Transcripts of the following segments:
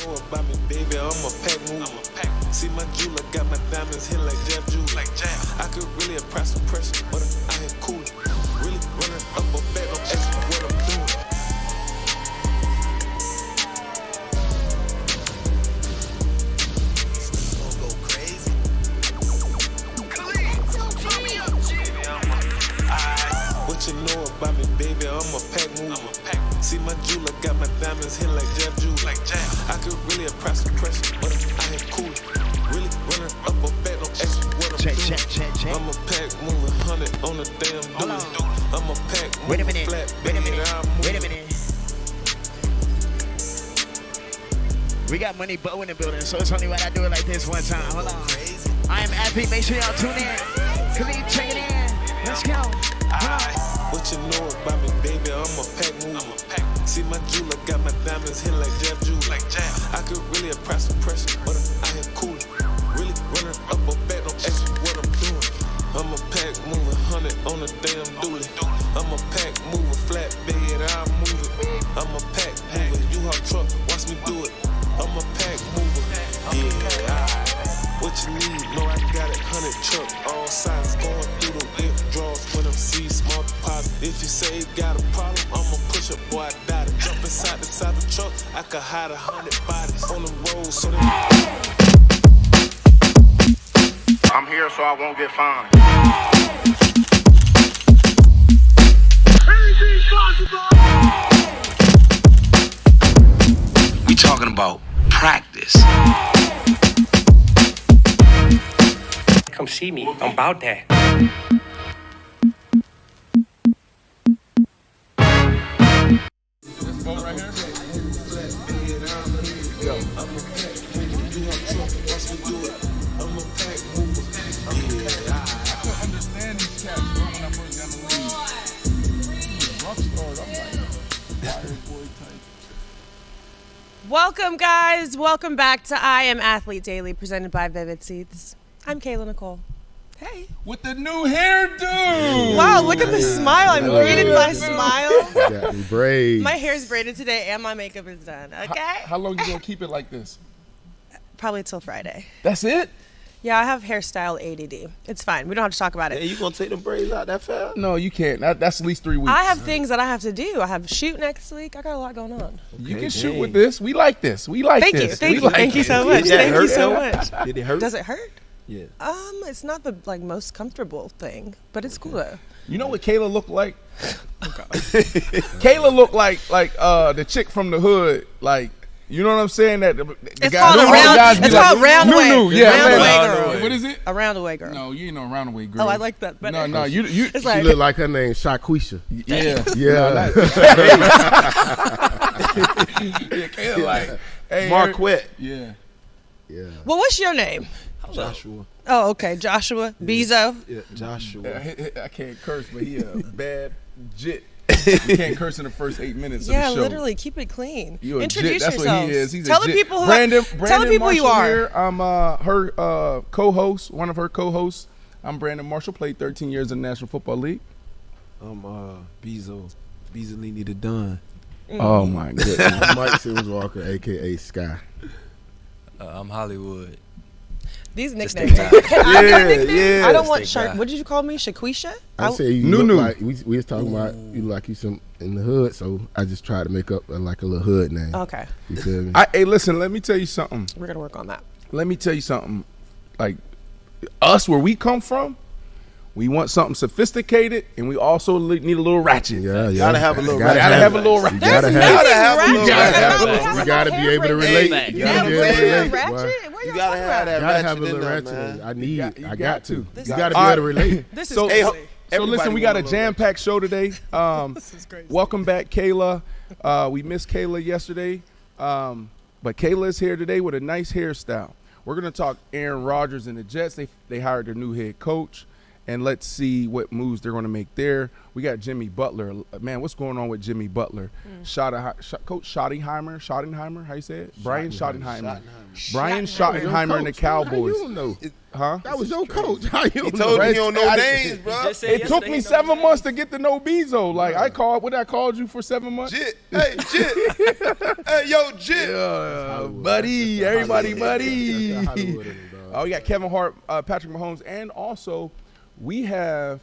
Know about me, baby, I'm a pack mover. See my jeweler, got my diamonds hit like Jab Jewel. I could really apply some pressure, but I ain't cool. Really running up a bed, don't ask me what I'm doing. What you know about me, baby? I'm a pack mover. See my jeweler, got my diamonds hit like Jab Jewel. I could really apply some pressure, but I ain't cool. Really running up a bed, don't ask me what I'm doing. I'm a pack mover, 100 on the damn duty. I'm a pack mover, flat, Wait a minute. baby, We got Money Bowe in the building, so it's only right I do it like this one time. Hold on. I am Athlete. Make sure y'all tune in. Khalid, check it in. Let's go. What you know about me, baby? I'm a pack mover. See my jeweler, got my diamonds hit like Jab Jewel. I could really apply some pressure, but I ain't cool. Really running up a bed, don't ask me what I'm doing. I'm a pack mover, 100 on the damn duty. I'm a pack mover, flat bed, I move it. I'm a pack mover, you hot truck, watch me do it. I'm a pack mover, yeah. What you need? No, I got it, 100 truck, all sizes going through the withdrawals when I'm see small deposit. If you say you got a problem, I'ma push it, boy, I doubt it. Jump inside the truck, I could hide 100 bodies on the road, so I'm here so I won't get fined. We talking about practice. Come see me. I'm about that. This phone right here? I couldn't understand these cats, bro, when I first got in the league. Rock stars, I'm like, fire boy type. Welcome, guys. Welcome back to I Am Athlete Daily, presented by Vivid Seats. I'm Kayla Nicole. Hey. With the new hairdo! Wow, look at the smile. I'm greeted by smile. Got me braids. My hair's braided today and my makeup is done, okay? How long you gonna keep it like this? Probably till Friday. That's it? Yeah, I have hairstyle ADD. It's fine. We don't have to talk about it. Hey, you gonna take them braids out that fast? No, you can't. That's at least 3 weeks. I have things that I have to do. I have a shoot next week. I got a lot going on. You can shoot with this. We like this. We like Thank this. you. Thank you so much. Thank you so much. Did it hurt? Does it hurt? Yeah. It's not the most comfortable thing, but it's cool though. You know what Kayla looked like? Kayla looked like the chick from the hood, like. You know what I'm saying? That the It's guy, called Roundaway. Roundaway girl. What is it? A Roundaway girl. No, you ain't no Roundaway girl. Oh, I like that better. No, you. It's She like, look like her name, Shaquisha. Yeah, Yeah. yeah. Kayla like, hey, Marquette. Yeah. Yeah. well, what's your name? Joshua. Oh, okay, Joshua Bezo. Yeah, Joshua. I can't curse, but he a bad jit. You can't curse in the first 8 minutes of Yeah, the show. literally, keep it clean. You a Introduce jit. That's yourselves. what he is. He's tell a the jit. people who Brandon tell the people Marshall you are. Here. I'm her co-host, one of her co-hosts. I'm Brandon Marshall. Played 13 years in the National Football League. I'm Beasley the Dunn. Oh my goodness. Mike Simmons Walker, aka Sky. I'm Hollywood. These nicknames. Can I have a nickname? yeah. I don't want Stay Shark. guy. What did you call me? Shaquisha? I say you Nunu. look like we was talking about you look like you some in the hood, so I just tried to make up like a little hood name. Okay, You feel me? Hey, listen. Let me tell you something. we're gonna work on that. Like us, where we come from, we want something sophisticated, and we also need a little ratchet. Yeah, yeah. Gotta have a little Gotta have a little ratchet. You There's gotta nothing have ratchet have about it. having You gotta a be able to hair relate. braid. You gotta be able to braid. relate. Ratchet? boy. What are You y'all gotta talking have about? that Gotta ratchet have a little in there, ratchet. man. I need it. I got to. This You is gotta be crazy. able to relate. This is So- crazy. So Everybody listen, we want got a a little jam-packed show today. This is crazy. Welcome back, Kayla. We missed Kayla yesterday, but Kayla is here today with a nice hairstyle. We're gonna talk Aaron Rodgers and the Jets. They hired their new head coach, and let's see what moves they're going to make there. We got Jimmy Butler. Man, what's going on with Jimmy Butler? Coach Schottenheimer, how you say it? Brian Schottenheimer. Brian Schottenheimer and the Cowboys. How you don't know? Huh? That was your coach. How you He don't told know? me you don't know names, bro. It took me 7 months to get to know Bezo. Like, I called you for 7 months? Jit. Hey, Jit. Hey, yo, Jit. Buddy. Everybody, buddy. That's how Hollywood is, dog. Oh, we got Kevin Hart, Patrick Mahomes, and also we have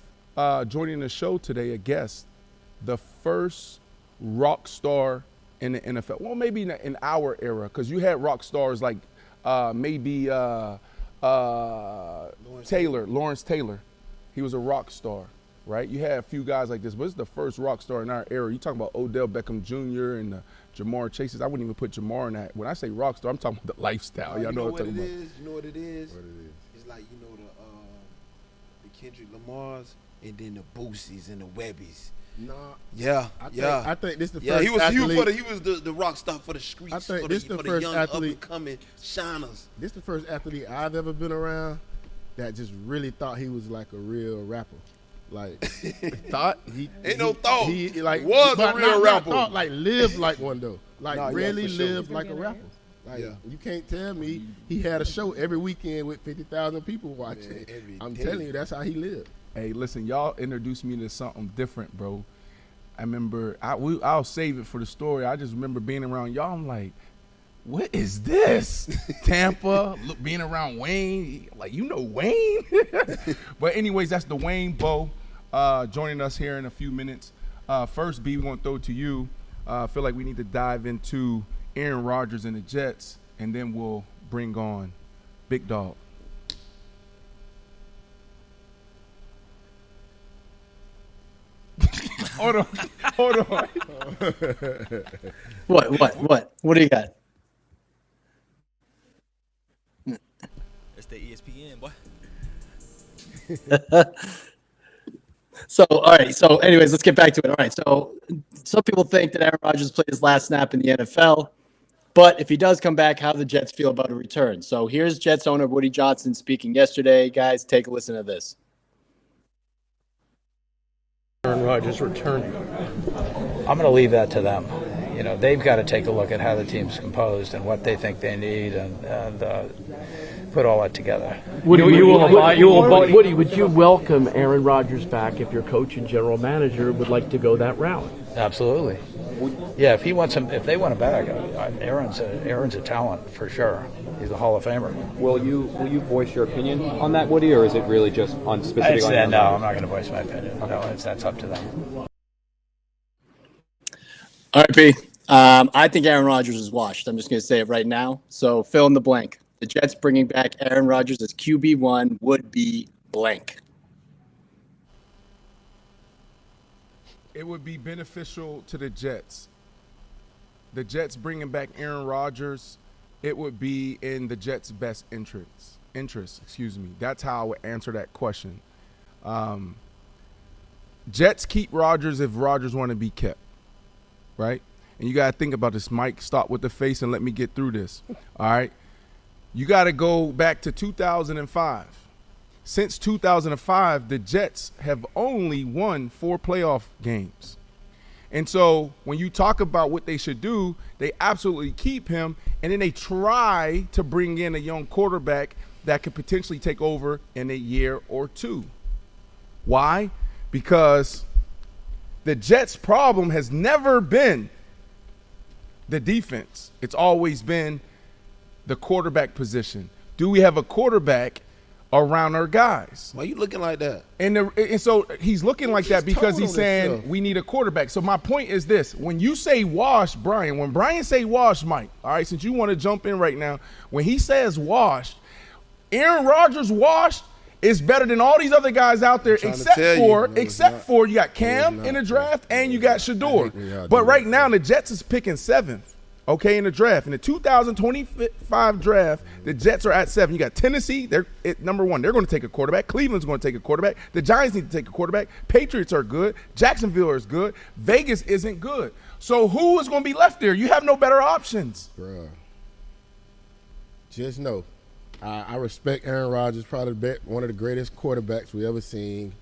joining the show today a guest, the first rock star in the NFL. Well, maybe in our era, because you had rock stars like maybe Lawrence Taylor. He was a rock star, right? You had a few guys like this, but it's the first rock star in our era. You talking about Odell Beckham Jr. and Jamar Chases. I wouldn't even put Jamar in that. When I say rock star, I'm talking about the lifestyle. Y'all know what I'm talking about. You know what it is? It's like, you know, the Kendrick Lamars and then the Boosies and the Webbies. Nah, I think this the first Yeah, he was athlete. he was the rock star for the streets. I think for this the the first young athlete- up and coming shiners. This the first athlete I've ever been around that just really thought he was like a real rapper. Like thought he Ain't no thought. He like Was a but real not rapper. Thought, like lived like one though. Like Nah, yeah, really for sure. lived like a rapper. Like Yeah. you can't tell me he had a show every weekend with 50,000 people watching. Man, every I'm day. telling you, that's how he lived. Hey, listen, y'all introduced me to something different, bro. I remember, I'll save it for the story. I just remember being around y'all. I'm like, what is this? Tampa, being around Wayne, like, you know Wayne? But anyways, that's Dwayne Bowe joining us here in a few minutes. First, B, we're going to throw it to you. I feel like we need to dive into Aaron Rodgers and the Jets, and then we'll bring on Big Dog. Hold on. What do you got? It's the ESPN, boy. So, all right. So, anyways, let's get back to it. All right. So, some people think that Aaron Rodgers played his last snap in the NFL, but if he does come back, how do the Jets feel about a return? So, here's Jets owner Woody Johnson speaking yesterday. Guys, take a listen to this. Aaron Rodgers return. I'm going to leave that to them. You know, they've got to take a look at how the team's composed and what they think they need and put all that together. Woody, would you welcome Aaron Rodgers back if your coach and general manager would like to go that route? Absolutely. Yeah, if he wants him, if they want him back, Aaron's a talent for sure. He's a Hall of Famer. Will you voice your opinion on that, Woody, or is it really just on specific? No, I'm not going to voice my opinion. Okay. No, that's up to them. All right, P. I think Aaron Rodgers is washed. I'm just going to say it right now. So fill in the blank. The Jets bringing back Aaron Rodgers as QB1 would be blank. It would be beneficial to the Jets. The Jets bringing back Aaron Rodgers, it would be in the Jets' best interest. That's how I would answer that question. Jets keep Rodgers if Rodgers want to be kept, right? And you got to think about this, Mike. Stop with the face and let me get through this, all right? You got to go back to 2005. Since 2005, the Jets have only won 4 playoff games. And so when you talk about what they should do, they absolutely keep him, and then they try to bring in a young quarterback that could potentially take over in a year or two. Why? Because the Jets' problem has never been the defense. It's always been the quarterback position. Do we have a quarterback around our guys? Why you looking like that? And so he's looking like that because he's saying we need a quarterback. So my point is this. When you say wash, Brian, when Brian say wash, Mike, all right, since you want to jump in right now, when he says washed, Aaron Rodgers washed is better than all these other guys out there except for you got Cam in the draft and you got Shador. But right now the Jets is picking 7th. Okay, in the draft. In the 2025 draft, the Jets are at 7. You got Tennessee, they're at number 1. They're going to take a quarterback. Cleveland's going to take a quarterback. The Giants need to take a quarterback. Patriots are good. Jacksonville is good. Vegas isn't good. So who is going to be left there? You have no better options. Bruh. Just know, I respect Aaron Rodgers, probably one of the greatest quarterbacks we ever seen,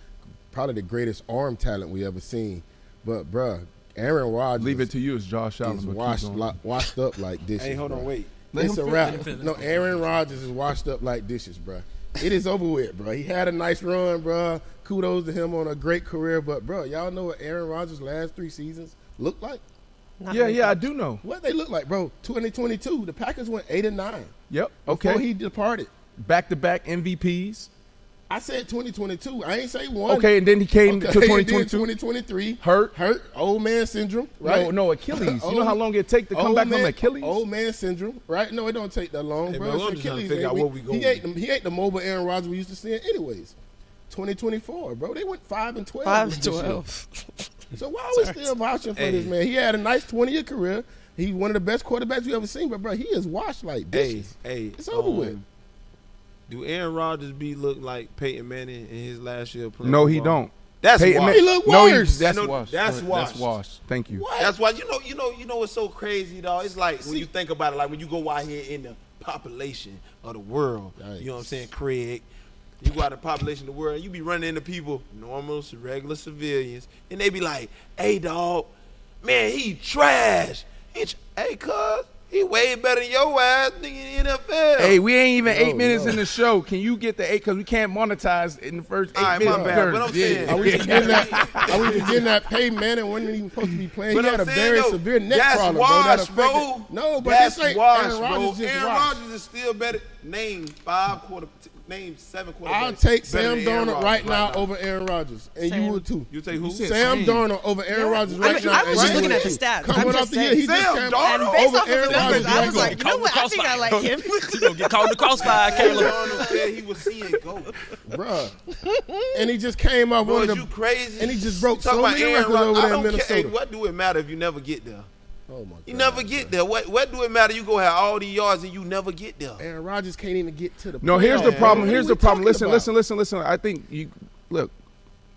probably the greatest arm talent we ever seen. But, bruh, Aaron Rodgers. Leave it to you as Josh Allen. Is washed up like dishes. Hey, hold on, wait. It's a wrap. No, Aaron Rodgers is washed up like dishes, bruh. It is over with, bruh. He had a nice run, bruh. Kudos to him on a great career. But, bruh, y'all know what Aaron Rodgers' last 3 seasons looked like? Yeah, I do know. What they look like, bro. 2022, the Packers went 8-9. Yep. Okay. Before he departed. Back-to-back MVPs. I said 2022. I ain't say one. Okay, and then he came to 2022. 2023. Hurt. Old man syndrome, right? No, Achilles. You know how long it take to come back from Achilles? Old man syndrome, right? No, it don't take that long, Hey, bro. man, I'm It's just trying to Achilles. figure out where we going. He ain't the mobile Aaron Rodgers we used to see anyways. 2024, bro. They went 5-12. 5-12. So why are we still vouching for this man? He had a nice 20-year career. He's one of the best quarterbacks we ever seen, but bro, he is washed like dishes. It's over with. Do Aaron Rodgers look like Peyton Manning in his last year playing? No, he don't. That's Peyton washed. He look worse. That's washed. That's washed. That's washed. Thank you. What? That's why you know what's so crazy, dog. It's like when you think about it, like when you go out here in the population of the world. Yikes. You know what I'm saying, Craig? You go out the population of the world, and you be running into people, normal, regular civilians, and they be like, "Hey, dog, man, he trash. Hey, cuz, he way better than your ass, nigga, in the NFL." Hey, we ain't even 8 minutes in the show. Can you get the 8? Because we can't monetize in the first 8 minutes. My bad. But I'm saying, Are we just getting that Peyton Manning wasn't even supposed to be playing? He had a very severe neck problem, washed, bro. bro. No, but that's this ain't washed, Aaron Rodgers. bro. Aaron Rodgers is still better. Name 7 quarterbacks. I'll take better Sam than Aaron Darnold Rodgers right now over Aaron Rodgers, and you would too. You take who? Sam Darnold over Aaron Rodgers right now. I was just looking at the stats. Coming off the year, he just Sam came Darnold over off of Aaron the numbers, Rodgers. I was like, you know what? I think I like him. You gonna get caught in the crossfire, Kayla. Darnold said he was seeing goat. Bruh. And he just came off Bro, one of you the crazy? and he just broke Talk so about many Aaron records Rodgers. over I there in don't care. Minnesota. Hey, what do it matter if you never get there? Oh my God. You never get there. What do it matter? You go have all these yards and you never get there. Aaron Rodgers can't even get to the No, here's the playoffs. problem. What Here's are the we problem. talking Listen. I think you look,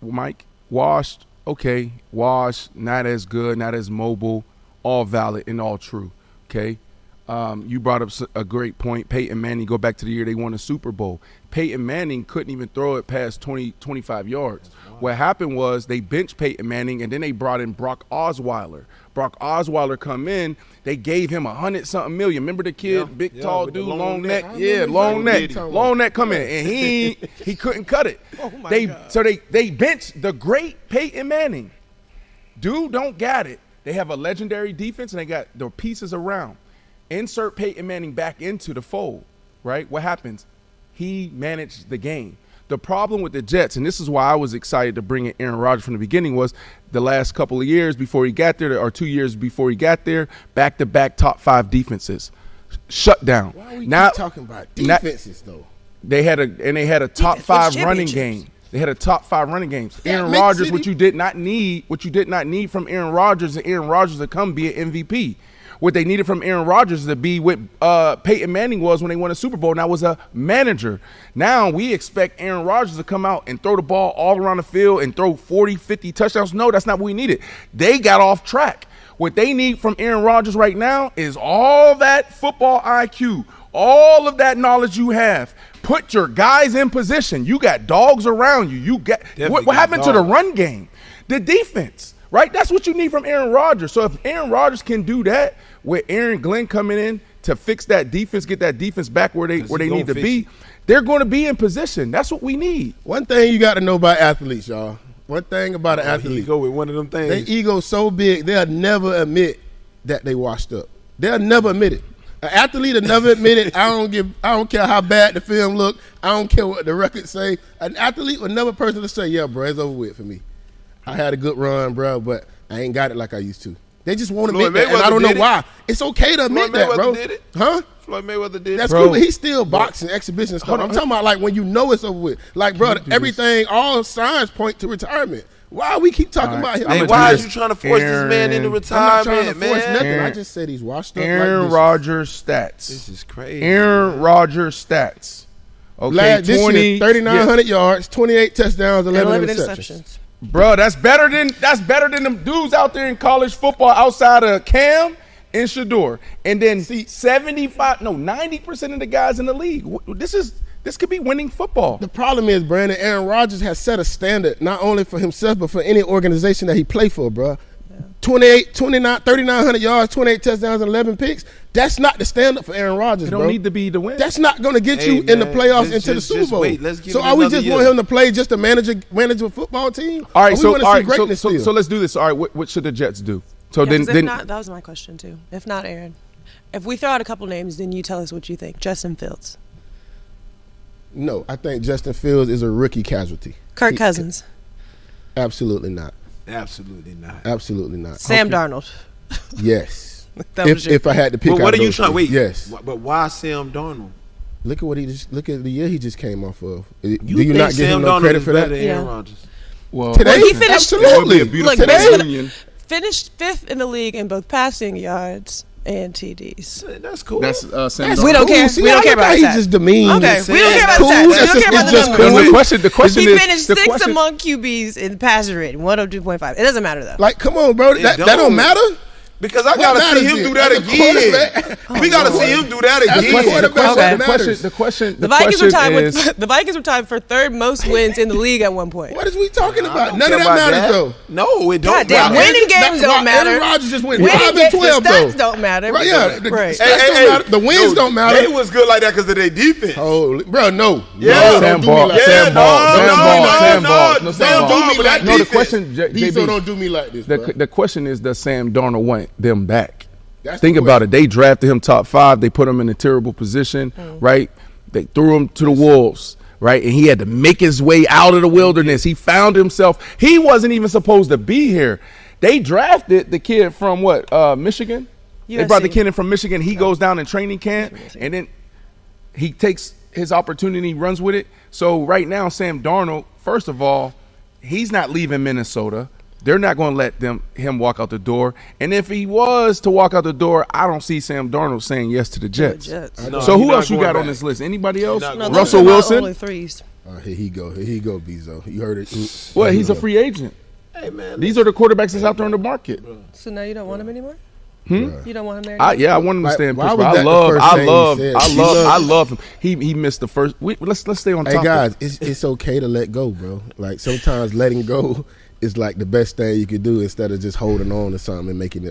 Mike, washed, okay, washed, not as good, not as mobile, all valid and all true. Okay. You brought up a great point. Peyton Manning, go back to the year they won the Super Bowl. Peyton Manning couldn't even throw it past 20, 25 yards. What happened was they benched Peyton Manning, and then they brought in Brock Osweiler. Brock Osweiler come in, they gave him $100-something million. Remember the kid, big, tall dude, long neck? Yeah, long neck. Long neck come in, and he couldn't cut it. Oh my God. So they benched the great Peyton Manning. Dude don't got it. They have a legendary defense, and they got their pieces around. Insert Peyton Manning back into the fold, right? What happens? He managed the game. The problem with the Jets, and this is why I was excited to bring in Aaron Rodgers from the beginning, was the last couple of years before he got there, or 2 years before he got there, back-to-back top 5 defenses. Shut down. Why are we keep talking about defenses, though? They had a top 5 running game. They had a top 5 running games. Aaron Rodgers, what you did not need from Aaron Rodgers, and Aaron Rodgers to come be an MVP. What they needed from Aaron Rodgers to be what Peyton Manning was when they won a Super Bowl, and that was a manager. Now we expect Aaron Rodgers to come out and throw the ball all around the field and throw 40, 50 touchdowns. No, that's not what we needed. They got off track. What they need from Aaron Rodgers right now is all that football IQ, all of that knowledge you have. Put your guys in position. You got dogs around you. You got what happened to the run game? The defense. Right? That's what you need from Aaron Rodgers. So if Aaron Rodgers can do that with Aaron Glenn coming in to fix that defense, get that defense back where they need to be, they're going to be in position. That's what we need. One thing you got to know about athletes, y'all. One thing about an athlete. Go with one of them things. Their ego so big, they'll never admit that they washed up. They'll never admit it. An athlete will never admit it. I don't care how bad the film look. I don't care what the records say. An athlete will never personally say, yeah, bro, it's over with for me. I had a good run, bro, but I ain't got it like I used to. They just won't admit that, and I don't know why. It's okay to admit that, bro. Did it? Huh? Floyd Mayweather did it. That's cool, but he's still boxing, exhibition stuff. I'm talking about like when you know it's over with. Like, bro, everything, all signs point to retirement. Why we keep talking about him? Hey, why are you trying to force this man into retirement, I'm not trying to force nothing. Aaron, I just said he's washed up. Aaron Rodgers stats. This is crazy. Aaron Rodgers stats. Okay, this year, 3,900 yards, 28 touchdowns, 11 interceptions. Bro, that's better than them dudes out there in college football outside of Cam and Shador, and then 90% of the guys in the league. This could be winning football. The problem is, Brandon, Aaron Rodgers has set a standard not only for himself but for any organization that he play for, bro. 3,900 yards, 28 touchdowns, and 11 picks. That's not the standard for Aaron Rodgers, It bro. don't need to be to win. That's not going to get you in the playoffs into the Super Bowl. So are we just want him to play just to manage a football team? All right, so let's do this. All right, what should the Jets do? So Yeah, 'cause then if not, that was my question too. If not, Aaron, if we throw out a couple names, then you tell us what you think. Justin Fields, No, I think Justin Fields is a rookie casualty. Kirk Cousins, Absolutely not. Absolutely not. Absolutely not. Sam Darnold. Yes. That was if I had to pick, But what out are you those trying? three. Wait. Yes. But why Sam Darnold? Look at the year he just came off of. Do You you think not give Sam him no Darnold credit is for better that? than Aaron Rodgers? Well, Today, He finished absolutely. Look, Today, finished 5th in the league in both passing yards and TDs. That's cool. That's Sam. We don't care. See, We don't care about he that. just demeaned. Okay, we don't care about Cool. that. We That's don't care about the just numbers. cool. The question He is finished the 6th question. among QBs in passer rating, 102.5. It doesn't matter though. Like, come on, bro. That don't matter. Because I What gotta see matters him is do that as a quarterback- again. We gotta see him do that As a again. quarterback, Okay. The question The Vikings were tied is, with the Vikings were tied for third most wins in the league at one point. What is we talking about? don't None care of that about matters, that. though. No, it don't. God damn, matter. winning games don't matter. Aaron Rodgers just went Winning 5 and games, 12, the though. stats don't matter. Right, yeah, the Right. stats don't matter. The wins don't matter. They was good like that because of their defense. Holy, bro, no. Yeah. No, Sam don't do me Ball, like Sam that. Ball, Sam Ball, Sam no, Ball. no, Sam don't Ball. do me like No, the defense. question, Diesel JB, don't do me like this, bro. the question is, does Sam Darnold want them back? That's Think the about it. They drafted him top 5. They put him in a terrible position, right? They threw him to the wolves, right? And he had to make his way out of the wilderness. He found himself. He wasn't even supposed to be here. They drafted the kid from Michigan? They brought the kid in from Michigan. He goes down in training camp, and then he takes his opportunity, runs with it. So right now, Sam Darnold, first of all, he's not leaving Minnesota. They're not going to let him walk out the door. And if he was to walk out the door, I don't see Sam Darnold saying yes to the Jets. No, So he's who not else you going got back. on this list? Anybody else? not No, going those Russell are my Wilson? only threes. Here he go, Bezo. You heard it. Well, he's a free agent. Hey man, These are the quarterbacks that's out there in the market. So now you don't want him anymore? You don't want him there? I want him to stay in Why Pittsburgh. was that the first thing he said? I love him. He missed the first. Let's stay on Hey topic. guys, it's okay to let go, bro. Like sometimes letting go is like the best thing you could do instead of just holding on to something and making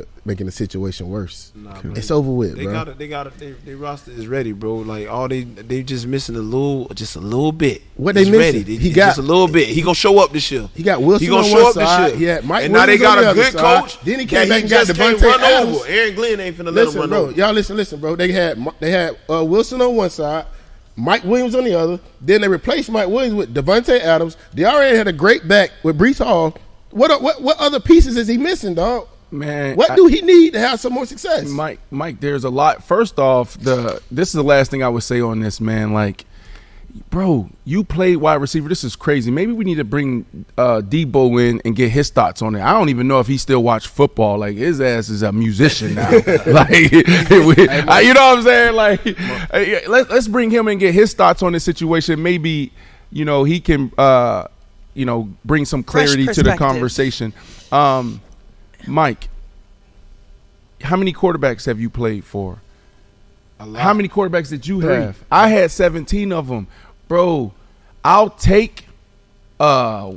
the situation worse. Nah, It's over with, They bro. got it. They roster is ready, bro. Like all they just missing just a little bit. What they It's missing? ready. He got- just a little bit. He gonna show up this year. He got Wilson He gonna on show one up this side. year. He had Mike and now they Williams got on the a other good side. coach. Then he that came back and got just can't Devontae run Adams. over. Aaron Glenn ain't finna let him Listen, run bro. over. Y'all listen, bro. They had Wilson on one side, Mike Williams on the other. Then they replaced Mike Williams with Devontae Adams. They already had a great back with Breece Hall. What other pieces is he missing, dog? Man, What do he need to have some more success? Mike, there's a lot. First off, this is the last thing I would say on this, man. Like, bro, you played wide receiver. This is crazy. Maybe we need to bring Debo in and get his thoughts on it. I don't even know if he still watch football. Like, his ass is a musician now. Like, you know what I'm saying? Like, let's bring him and get his thoughts on this situation. Maybe, he can, bring some clarity to the conversation. Mike, how many quarterbacks have you played for? A lot. How many quarterbacks did you 3. have? I had 17 of them. Bro, I'll take a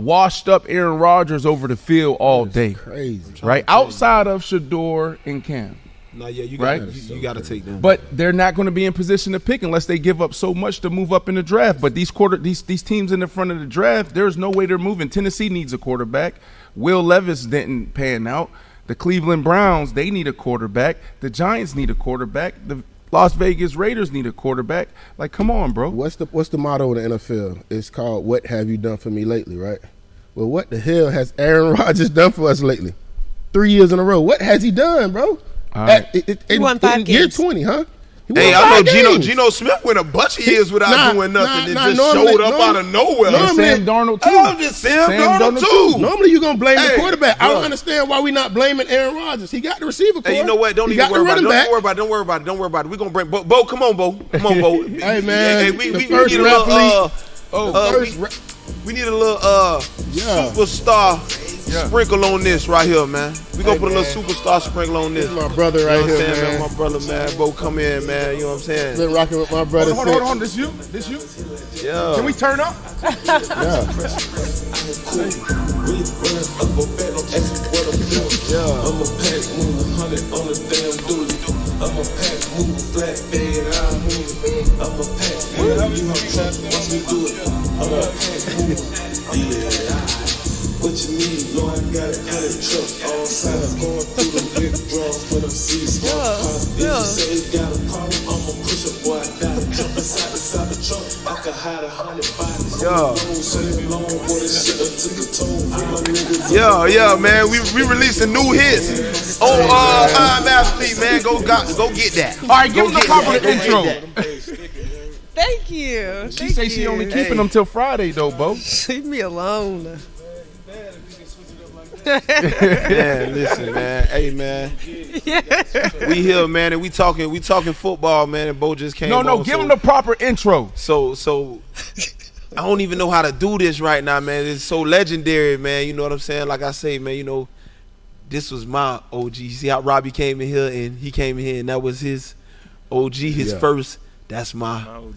washed up Aaron Rodgers over the field all day. Crazy. Right? Outside of Shador and Cam. No, yeah, you Right? got to take them. But they're not going to be in position to pick unless they give up so much to move up in the draft. But these teams in the front of the draft, there's no way they're moving. Tennessee needs a quarterback. Will Levis didn't pan out. The Cleveland Browns, they need a quarterback. The Giants need a quarterback. The Las Vegas Raiders need a quarterback. Like, come on, bro. What's the motto in the NFL? It's called "What have you done for me lately?" Right? Well, what the hell has Aaron Rodgers done for us lately? 3 years in a row. What has he done, bro? All right. He won 5 in year games. 20, huh? Hey, I know Geno Smith went a bunch of years without doing nothing. It just showed up out of nowhere. And Sam Darnold, too. I'm just Sam Darnold, too. Normally you're going to blame the Hey, quarterback. I bro. don't understand why we're not blaming Aaron Rodgers. He got the receiver core. Hey, you know what? Don't He even got worry the about it. running back. Don't worry about it. We're going to bring Bo. Come on, Bo. Hey, man. we the need first a little rap league. we need a little superstar sprinkle on this right here, man. We gonna put a little superstar sprinkle on this. This is my brother right here, man. My brother, man. Bo, come in, man. You know what I'm saying? Been rocking with my brother. Hold on. This you? Yeah. Can we turn up? Yeah. I'm a pack move 100 on the damn duty. I'm a pack move flat bed, I move. I'm a pack move, you have trouble, watch me do it. I'm a pack move, yeah. What you need, Lord, I got a truck all sides going through the big draws for them seats. If you say you got a problem, I'ma push a boy, I gotta jump inside the truck. I can hide 100 bodies. Yeah, man. We releasing new hits. I'm Athlete, man. Go get that. All right, give him the proper intro. Thank you. She say she only keeping them till Friday, though, Bo. Leave me alone. Man, listen, man. Hey, man. We here, man, and we talking football, man. And Bo just came. No, give him the proper intro. So I don't even know how to do this right now, man. It's so legendary, man. You know what I'm saying? Like I say, man, you know, this was my OG. You see how Robbie came in here, and he came in here, and that was his OG, his first. That's my OG.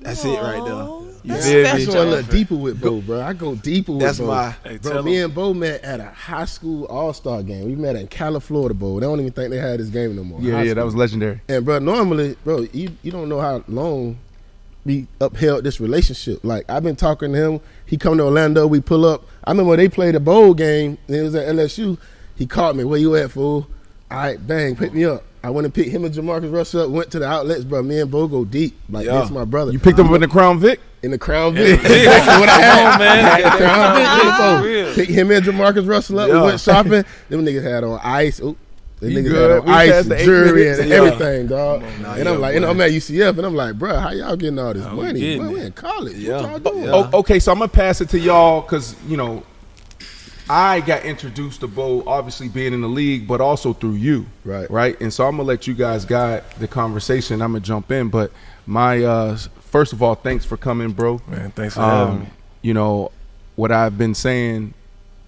That's it right there. You feel me? I go a little deeper with Bo, bro. I go deeper with That's Bo. my. Bro, me and Bo met at a high school all-star game. We met in Cali, Florida, Bo. They don't even think they had this game no more. Yeah, that was legendary. And, bro, normally, bro, you don't know how long we upheld this relationship. Like, I've been talking to him. He come to Orlando. We pull up. I remember when they played a bowl game, and it was at LSU. He called me. Where you at, fool? All right, bang, pick me up. I went and picked him and Jamarcus Russell up, went to the outlets, bro. Me and Bo go deep. Like, that's my brother. You picked him up in the Crown Vic? In the Crown Vic. Exactly what I had. Man. The Crown Vic. Picked him and Jamarcus Russell up. We went shopping. Them niggas had on ice. Them niggas had on ice and jewelry and everything, dog. And I'm like, I'm at UCF, and I'm like, bro, how y'all getting all this money? Bro, we in college. What y'all doing? Okay, so I'm going to pass it to y'all because, you know, I got introduced to Bo, obviously being in the league, but also through you, right? And so I'm gonna let you guys guide the conversation. I'm gonna jump in, but my first of all, thanks for coming, bro. Man, thanks for having me. You know what I've been saying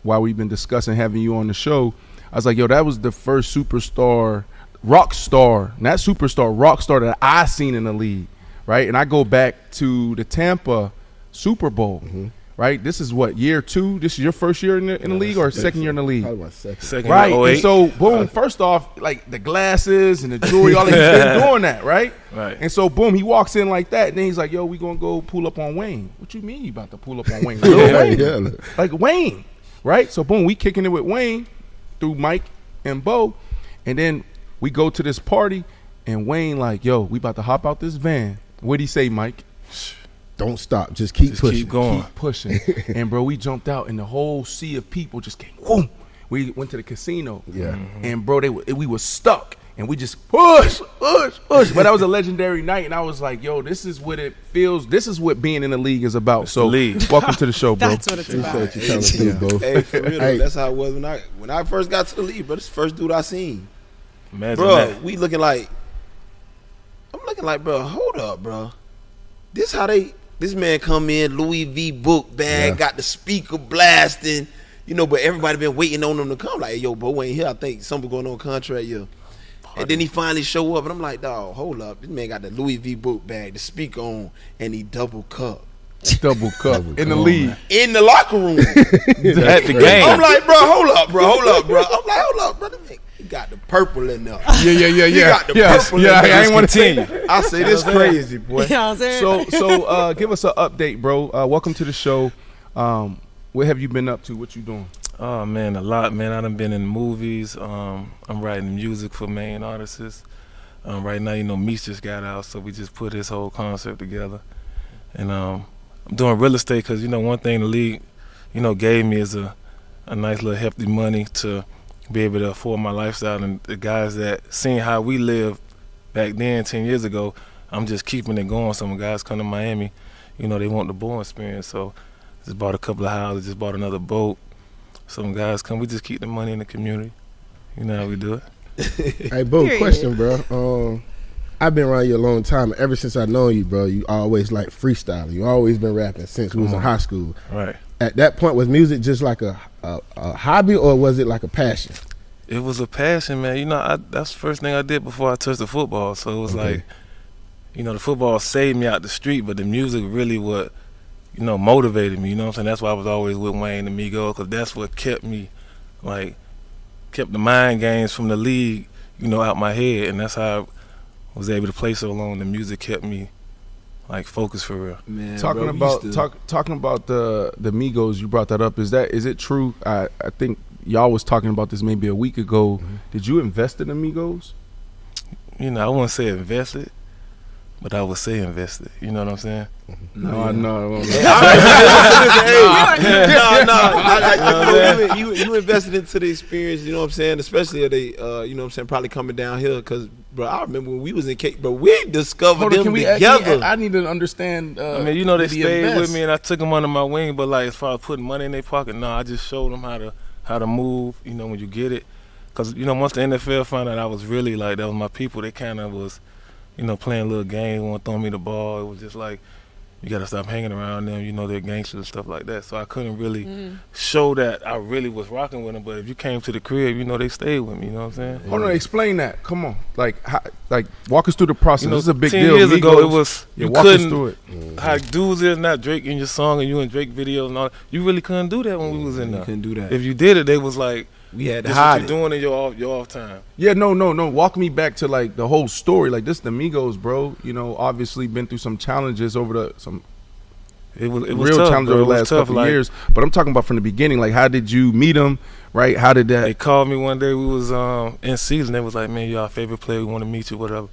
while we've been discussing having you on the show. I was like, yo, that was the first rock star that I seen in the league, right? And I go back to the Tampa Super Bowl. Mm-hmm. Right, this is what, year 2? This is your first year in the league or second year in the league? Probably my second. Second right, year, and so boom. First off, like the glasses and the jewelry, all that he's been doing that, right? Right. And so boom, he walks in like that, and then he's like, "Yo, we gonna go pull up on Wayne." What you mean you about to pull up on Wayne? Wayne. Like Wayne, right? So boom, we kicking it with Wayne through Mike and Bo, and then we go to this party, and Wayne like, "Yo, we about to hop out this van." What'd he say, Mike? Don't stop. Just keep pushing. Keep going. Keep pushing. And, bro, we jumped out, and the whole sea of people just came, whoom. We went to the casino. Yeah. And, bro, we were stuck, and we just push. But that was a legendary night, and I was like, yo, this is what it feels. This is what being in the league is about. So, welcome to the show, bro. That's what it's about. You trying to do, bro. Hey, for real, that's how it was when I first got to the league, bro. This is the first dude I seen. Imagine bro, that. I'm looking like, bro, hold up, bro. This man come in, Louis V book bag, got the speaker blasting, you know, but everybody been waiting on him to come. Like, hey, yo, Bo ain't here. I think something going on contract, yo. And then he finally show up, and I'm like, dog, hold up. This man got the Louis V book bag, the speaker on, and he double cup. Double cup in the league. In the locker room. At the game. I'm like, bro, hold up, bro. I'm like, hold up, bro. He got the purple in there. Yeah. He got the purple in there. I ain't want to continue. I say this crazy, boy. So give us an update, bro. Welcome to the show. What have you been up to? What you doing? Oh, man, a lot, man. I done been in movies. I'm writing music for main artists. Right now, you know, Meech just got out, so we just put his whole concept together. And I'm doing real estate because, you know, one thing the league, you know, gave me is a nice little hefty money to be able to afford my lifestyle. And the guys that seen how we lived back then 10 years ago, I'm just keeping it going. Some guys come to Miami, you know, they want the bowl experience. So just bought a couple of houses, just bought another boat. Some guys come, we just keep the money in the community. You know how we do it. Hey, Bo, question, bro. I've been around you a long time. Ever since I know you, bro, you always like freestyling. You always been rapping since we was in high school. Right. at that point, was music just like a hobby, or was it like a passion? It was a passion, man. You know, that's the first thing I did before I touched the football. So it was like, you know, the football saved me out the street, but the music really what, you know, motivated me. You know what I'm saying? That's why I was always with Wayne and Migos, because that's what kept me, like, kept the mind games from the league, you know, out my head. And that's how I was able to play so long. The music kept me, like, focused for real. Man, talking about the Migos, you brought that up. Is it true? I think y'all was talking about this maybe a week ago. Mm-hmm. Did you invest in the Migos? You know, I wouldn't say invested, but I would say invested. You know what I'm saying? No. You invested into the experience. You know what I'm saying? Especially if they, you know what I'm saying, probably coming down here. Because, bro, I remember when we was in Cape, bro, we discovered them together. I need to understand. I mean, you know, they stayed invest. with me, and I took them under my wing. But like, as far as putting money in their pocket, no, I just showed them how to move. You know, when you get it, because you know, once the NFL found out I was really like that was my people, they kind of was, you know, playing a little game, want to throw me the ball. It was just like, you got to stop hanging around them. You know, they're gangsters and stuff like that. So I couldn't really show that I really was rocking with them. But if you came to the crib, you know, they stayed with me. You know what I'm saying? Hold on, explain that. Come on, like walk us through the process. You know, this is a big 10 deal. years ago, Migos, it was you walk couldn't. us through it. How dudes is not Drake in your song and you in Drake videos and all that. You really couldn't do that when we was in there. You couldn't do that. If you did it, they was like, we had to this hide what you doing in your off time. Yeah, no. Walk me back to like the whole story. Like this, the Migos, bro. You know, obviously been through some challenges over It was real tough, challenges bro. over the last couple like, years. But I'm talking about from the beginning. Like, how did you meet them? Right? How did that? They called me one day. We was in season. They was like, man, you our favorite player. We want to meet you, whatever.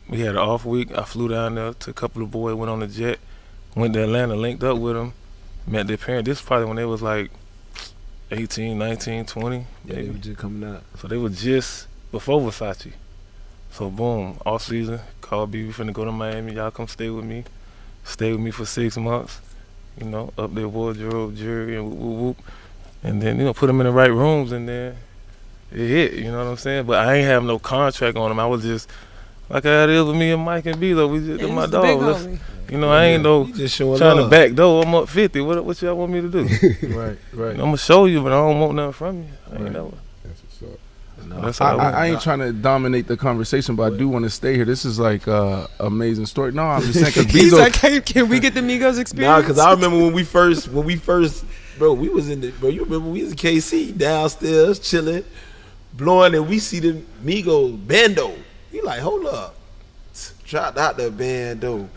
We had an off week. I flew down there to a couple of boys, went on the jet, went to Atlanta, linked up with them, met their parents. This is probably when they was like 18, 19, 20. Yeah, they were just coming out. So they were just before Versace. So boom, all season, called me, we finna go to Miami. Y'all come stay with me. Stay with me for 6 months. You know, up their wardrobe, jewelry, and whoop. And then, you know, put them in the right rooms, and then it hit, you know what I'm saying? But I ain't have no contract on them. I was just, like I had with me and Mike and Bezo, we just, my dog. You know, I ain't no just trying to back door. I'm up 50. What y'all want me to do? Right. You know, I'm going to show you, but I don't want nothing from you. I ain't never. That's I ain't trying to dominate the conversation, but I do want to stay here. This is like amazing story. No, I'm just saying because He's Bezo. like, can we get the Migos experience? Nah, because I remember when we first, bro, we was in the, bro, you remember we was in KC downstairs chilling, blowing, and we see the Migos bando. We like, hold up, tried out the bando,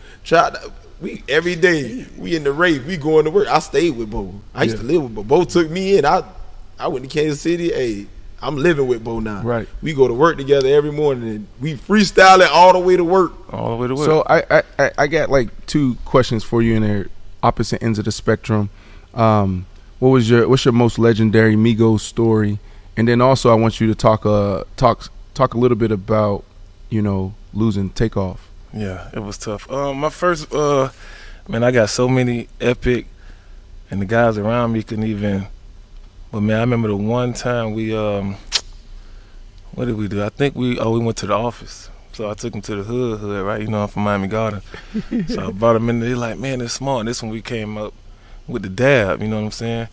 we every day we in the rave, we going to work. I stayed with Bo. I used to live with Bo. Bo took me in. I went to Kansas City. Hey, I'm living with Bo now. Right. We go to work together every morning and we freestyle it all the way to work. All the way to work. So I got like two questions for you in their opposite ends of the spectrum. What's your most legendary Migos story? And then also I want you to talk a little bit about, you know, losing Takeoff. Yeah, it was tough. My first, man, I got so many epic, and the guys around me couldn't even. But man, I remember the one time we, what did we do? I think we went to the office. So I took him to the hood, right? You know, I'm from Miami Garden. So I brought him in there. They're like, man, it's smart. And this when we came up with the dab, you know what I'm saying?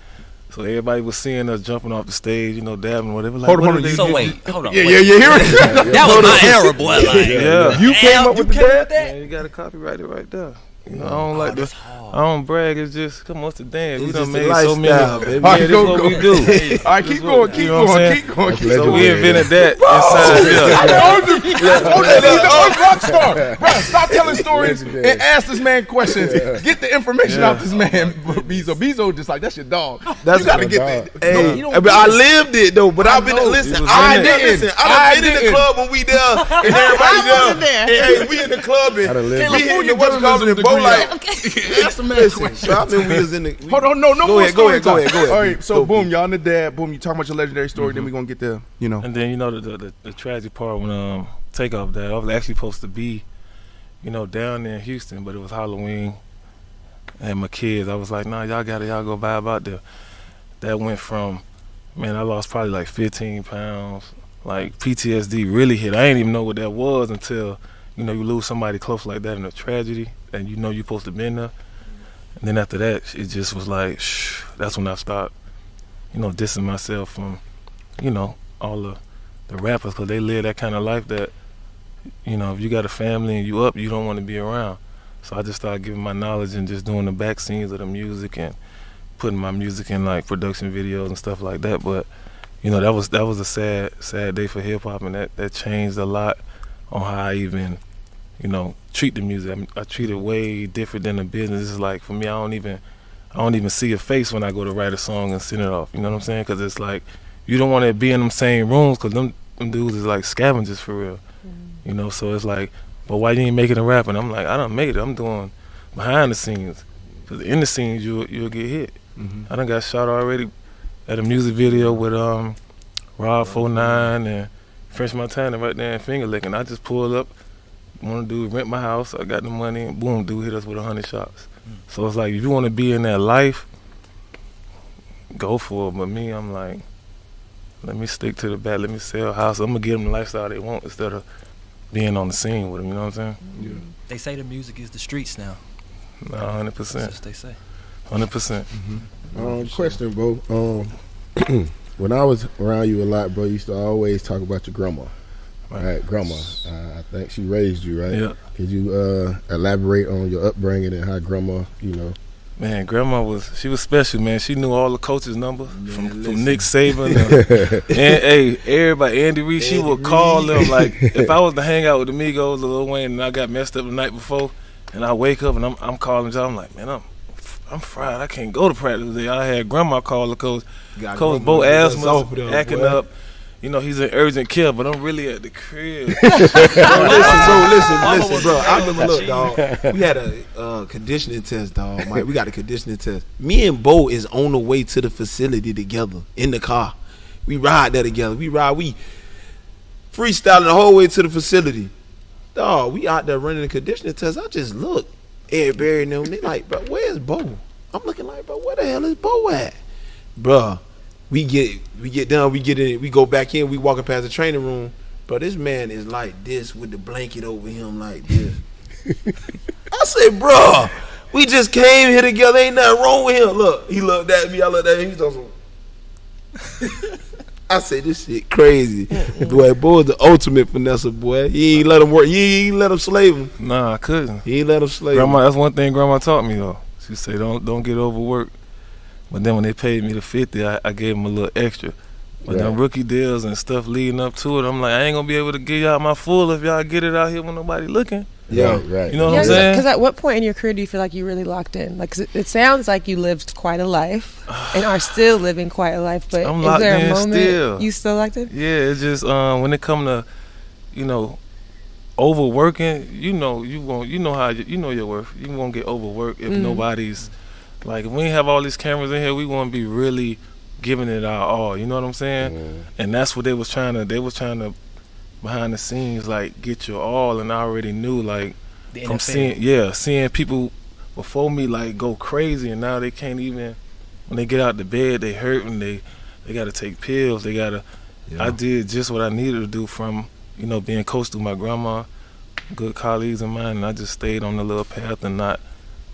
So everybody was seeing us jumping off the stage, you know, dabbing, whatever. Like, hold on. So wait, hold on. Yeah, you hear it? That was my era, boy. Like, yeah. You came up with the dab? Yeah, you got to copyright it right there. You know, I don't like this. I don't brag. It's just, come on, what's the dance? We done made so many. Baby. All right, this is what we do. All right, keep going. So we invented that inside here. Rock star. Bro, stop telling stories and ask this man questions. Get the information out this man, Bezo just like, that's your dog. That's you gotta get that. Hey, but I lived it though. But I've been listen. I been in the club when we there and everybody there. Hey, we in the club and we hitting the West Coast and Bo like. That's the man question. I mean, we was in the. Hold on, no more story Go ahead. All right, so boom, y'all on the dab. Boom, you talking about your legendary story. Then we gonna get the, you know. And then you know the tragic part when Takeoff died. I was actually supposed to be, you know, down there in Houston, but it was Halloween, and my kids. I was like, nah, y'all go vibe out there. That went from, man, I lost probably like 15 pounds. Like PTSD really hit. I didn't even know what that was until, you know, you lose somebody close like that in a tragedy, and you know you're supposed to be in there. And then after that, it just was like, that's when I stopped, dissing myself from, all the rappers, because they live that kind of life that, if you got a family and you up, you don't want to be around. So I just started giving my knowledge and just doing the back scenes of the music and putting my music in like production videos and stuff like that. But that was a sad day for hip hop, and that changed a lot on how I even treat the music. I treat it way different than the business. It's like, for me, I don't even see a face when I go to write a song and send it off. You know what I'm saying? Because it's like, you don't want to be in them same rooms, because them dudes is like scavengers for real. So it's like, but why you ain't making a rap? And I'm like, I done made it. I'm doing behind the scenes. Because in the scenes, you'll get hit. I done got shot already at a music video with Rob 49 and French Montana right there in Finger Licking. I just pulled up, want to do rent my house. I got the money, and boom, dude hit us with 100 shots. So it's like, if you want to be in that life, go for it. But me, I'm like, let me stick to the bat. Let me sell a house. I'm gonna give them the lifestyle they want instead of being on the scene with them. You know what I'm saying? Yeah. They say the music is the streets now. No, 100%. That's what they say. 100%. Question, bro. When I was around you a lot, bro, you used to always talk about your grandma. Right, grandma. I think she raised you, right? Yeah. Could you elaborate on your upbringing and how grandma, Man, grandma was special, man. She knew all the coaches' numbers from Nick Saban and everybody, Andy Reid. She would call them like, if I was to hang out with the Migos or Lil Wayne and I got messed up the night before, and I wake up and I'm calling John, I'm like, man, I'm fried. I can't go to practice today. I had grandma call the coach. Coach Bowe asthma acting up. He's in urgent care, but I'm really at the crib. Listen, bro. I remember, look, dog. We had a conditioning test, dog. Mike, we got a conditioning test. Me and Bo is on the way to the facility together in the car. We ride there together. We freestyling the whole way to the facility. Dog, we out there running the conditioning test. I just look. Ed Barry and them, they like, bro, where's Bo? I'm looking like, bro, where the hell is Bo at? Bro. We get done, we get in, we go back in, we walking past the training room. Bro, this man is like this with the blanket over him like this. I said, bro, we just came here together, ain't nothing wrong with him. Look, he looked at me, I looked at him, he's also. I said, this shit crazy. Boy, Bo is the ultimate finesse, boy. He ain't let him work, he ain't let him slave him. Nah, I couldn't. He ain't let him slave Grandma, him. that's one thing Grandma taught me though. She said, don't get overworked. But then when they paid me the 50, I gave them a little extra. But them rookie deals and stuff leading up to it, I'm like, I ain't gonna be able to give y'all my full if y'all get it out here when nobody looking. Yeah, right. You know what I'm saying? Because at what point in your career do you feel like you really locked in? Like, 'cause it sounds like you lived quite a life and are still living quite a life. But I'm is there a locked in moment still. you still locked in? Yeah, it's just when it come to, overworking, you know your worth. You won't get overworked if nobody's. Like, if we ain't have all these cameras in here, we want to be really giving it our all. You know what I'm saying? And that's what they was trying to behind the scenes, like, get your all. And I already knew, like, from seeing people before me, like, go crazy, and now they can't even, when they get out the bed, they hurt, and they got to take pills. They got to. I did just what I needed to do from, being coached through my grandma, good colleagues of mine, and I just stayed on the little path and not.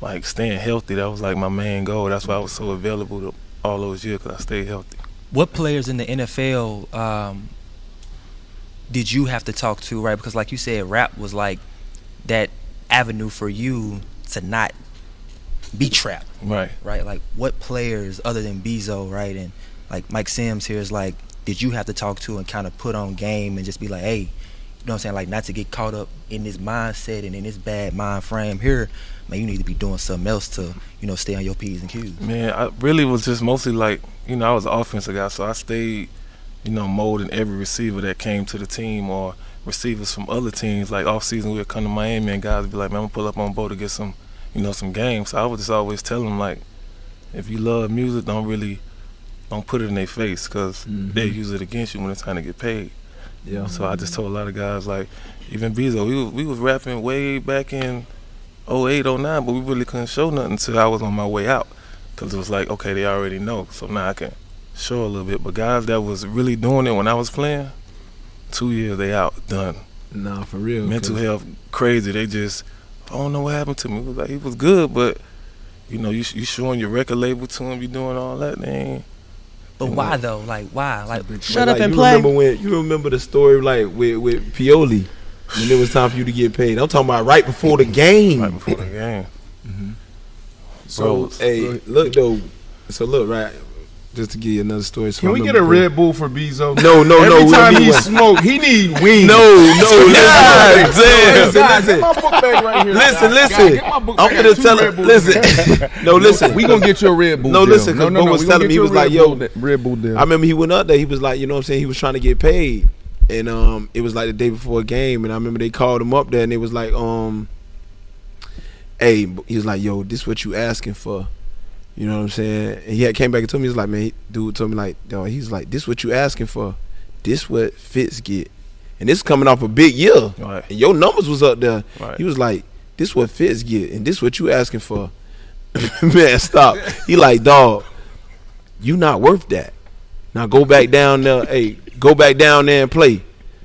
Like, staying healthy, that was like my main goal. That's why I was so available to all those years, because I stayed healthy. What players in the NFL did you have to talk to, right? Because like you said, rap was like that avenue for you to not be trapped. Right. Right? Like, what players other than Bezo, right, and like Mike Sims here is like, did you have to talk to and kind of put on game and just be like, hey, you know what I'm saying, like, not to get caught up in this mindset and in this bad mind frame here, man, you need to be doing something else to, stay on your P's and Q's. Man, I really was just mostly like, I was an offensive guy, so I stayed, molding every receiver that came to the team or receivers from other teams. Like, off season, we would come to Miami and guys would be like, man, I'm gonna pull up on Bo to get some, some games. So I would just always tell them, like, if you love music, don't put it in their face, because they use it against you when it's time to get paid. Yeah. So I just told a lot of guys, like, even Bezo, we was rapping way back in 08, 09, but we really couldn't show nothing until I was on my way out, because it was like, okay, they already know, so now I can show a little bit. But guys that was really doing it when I was playing, 2 years they out, done. Nah, for real. Mental health, crazy. They just, I don't know what happened to me. It was like, he was good, but, you know, you showing your record label to them, you doing all that, man. But why though? Like why? Like shut up and you play. You remember the story like with Pioli when it was time for you to get paid. I'm talking about right before the game. Right before the game. So hey, look though. So look, right. Just to give you another story. So Can we get a Red Bull for Bezo? No. Every time he smoke, he need wings. No. God Listen. Get my book bag right here. Listen. Get my book I'm bag. I gonna got tell two him. Red Bulls Listen. back. No, listen. We gonna get you a Red Bull. No, deal. listen. Because Bo was we telling gonna me, he get was you a like, Red yo, Bull Red Bull deal. I remember he went up there. He was like, you know what I'm saying? He was trying to get paid, and it was like the day before a game, and I remember they called him up there, and it was like, hey, he was like, yo, this what you asking for? You know what I'm saying? And he came back and told me, he was like, man, dude told me like, yo, he's like, this what you asking for? This what Fitz get, and this coming off a big year, Right. and your numbers was up there. Right. He was like, this what Fitz get, and this what you asking for? Man, stop. He like, dog, you not worth that. Now go back down there. Hey, go back down there and play.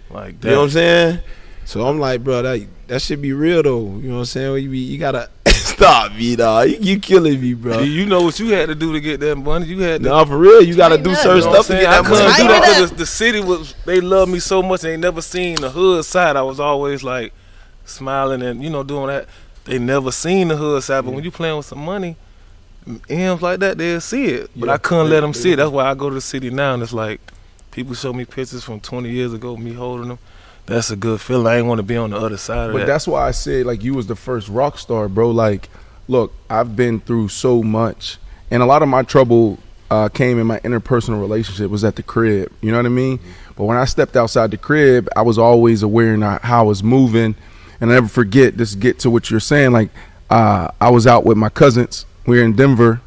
Like that. You know what I'm saying? So I'm like, bro, that should be real though. You know what I'm saying? You gotta stop me, dog. You killing me, bro. You know what you had to do to get that money. You had to. No, for real. You gotta do certain You know what stuff to I'm get saying? that I couldn't money. do that because the city was. They loved me so much. They ain't never seen the hood side. I was always like smiling and doing that. They never seen the hood side. But when you playing with some money, M's like that, they'll see it. But I couldn't let them see it. That's why I go to the city now, and it's like people show me pictures from 20 years ago, me holding them. That's a good feeling. I ain't want to be on the other side of that. But that's why I said, like, you was the first rock star, bro. Like, look, I've been through so much, and a lot of my trouble came in my interpersonal relationship was at the crib. You know what I mean? But when I stepped outside the crib, I was always aware of how I was moving, and I never forget. Just get to what you're saying. Like, I was out with my cousins. We were in Denver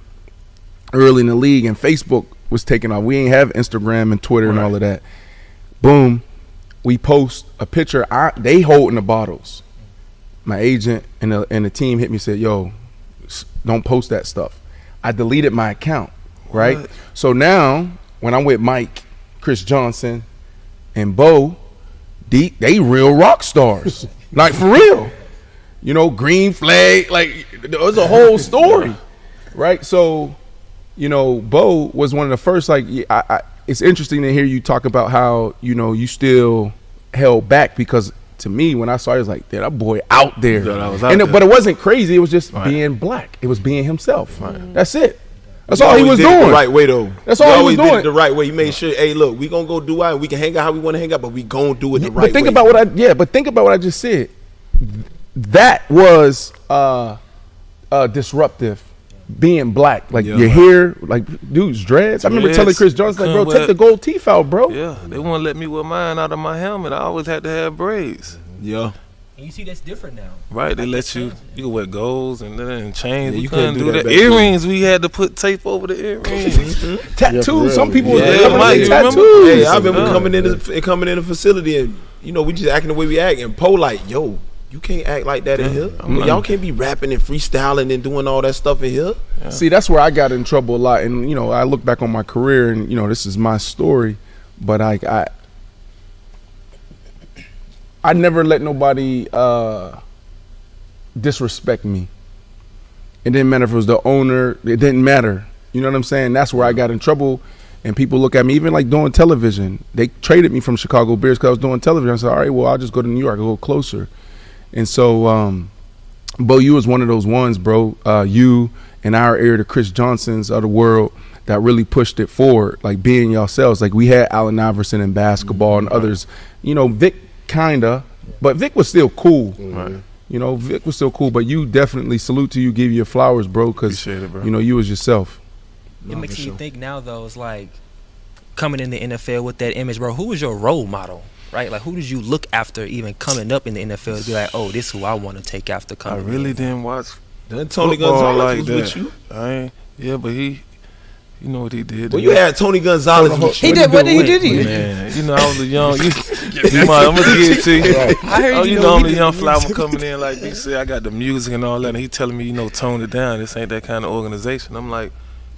early in the league, and Facebook was taking off. We ain't have Instagram and Twitter and all of that. Boom. We post a picture. They holding the bottles. My agent and the team hit me and said, yo, don't post that stuff. I deleted my account, right? What? So now when I'm with Mike, Chris Johnson, and Bowe, they real rock stars. Like, for real. You know, green flag. Like, there was a whole story, right? So, Bowe was one of the first, like, it's interesting to hear you talk about how, you still held back, because to me, when I saw it, I was like, that boy out there. But it wasn't crazy. It was just being black. It was being himself. Right. That's it. That's all he was doing. The right way, though. That's all he was Did doing. it the right way. He made sure, hey, look, we gonna go do it. We can hang out how we want to hang out, but we gonna do it the right way. But think about what I just said. That was disruptive. Being black, like your hair, like dudes, dreads. I remember telling Chris Johnson, like, bro, take the gold teeth out, bro. Yeah, they won't let me wear mine out of my helmet. I always had to have braids. Yeah. And you see that's different now. Right, they let you can wear golds and chains. Yeah, You couldn't do that. Earrings, we had to put tape over the earrings. Tattoos. Some people was Mike, you remember? Hey, I remember coming in the facility, and we just acting the way we act, and Poe like, yo, you can't act like that in here. Y'all can't be rapping and freestyling and doing all that stuff in here. Yeah. See, that's where I got in trouble a lot. And, I look back on my career and, this is my story. But I never let nobody disrespect me. It didn't matter if it was the owner. It didn't matter. You know what I'm saying? That's where I got in trouble. And people look at me, even like doing television. They traded me from Chicago Bears because I was doing television. I said, all right, well, I'll just go to New York. I'll go closer. And so, Bo, you was one of those ones, bro. You and our era, the Chris Johnsons of the world, that really pushed it forward, like being yourselves. Like we had Allen Iverson in basketball and others. Vic kinda, but Vic was still cool. Right. Vic was still cool. But you definitely, salute to you, give you your flowers, bro, because you was yourself. It makes you think now, though. It's like coming in the NFL with that image, bro. Who was your role model? Right, like who did you look after even coming up in the NFL to be like, oh, this is who I want to take after coming? I really didn't watch Tony Gonzalez like was that. with you. But he, you know what he did. Well, you had Tony Gonzalez with you. He did. What did he do? Man, I was a young. I'm gonna give it to you. I heard I'm the young flower coming in like he said. I got the music and all that, and he telling me, tone it down. This ain't that kind of organization. I'm like,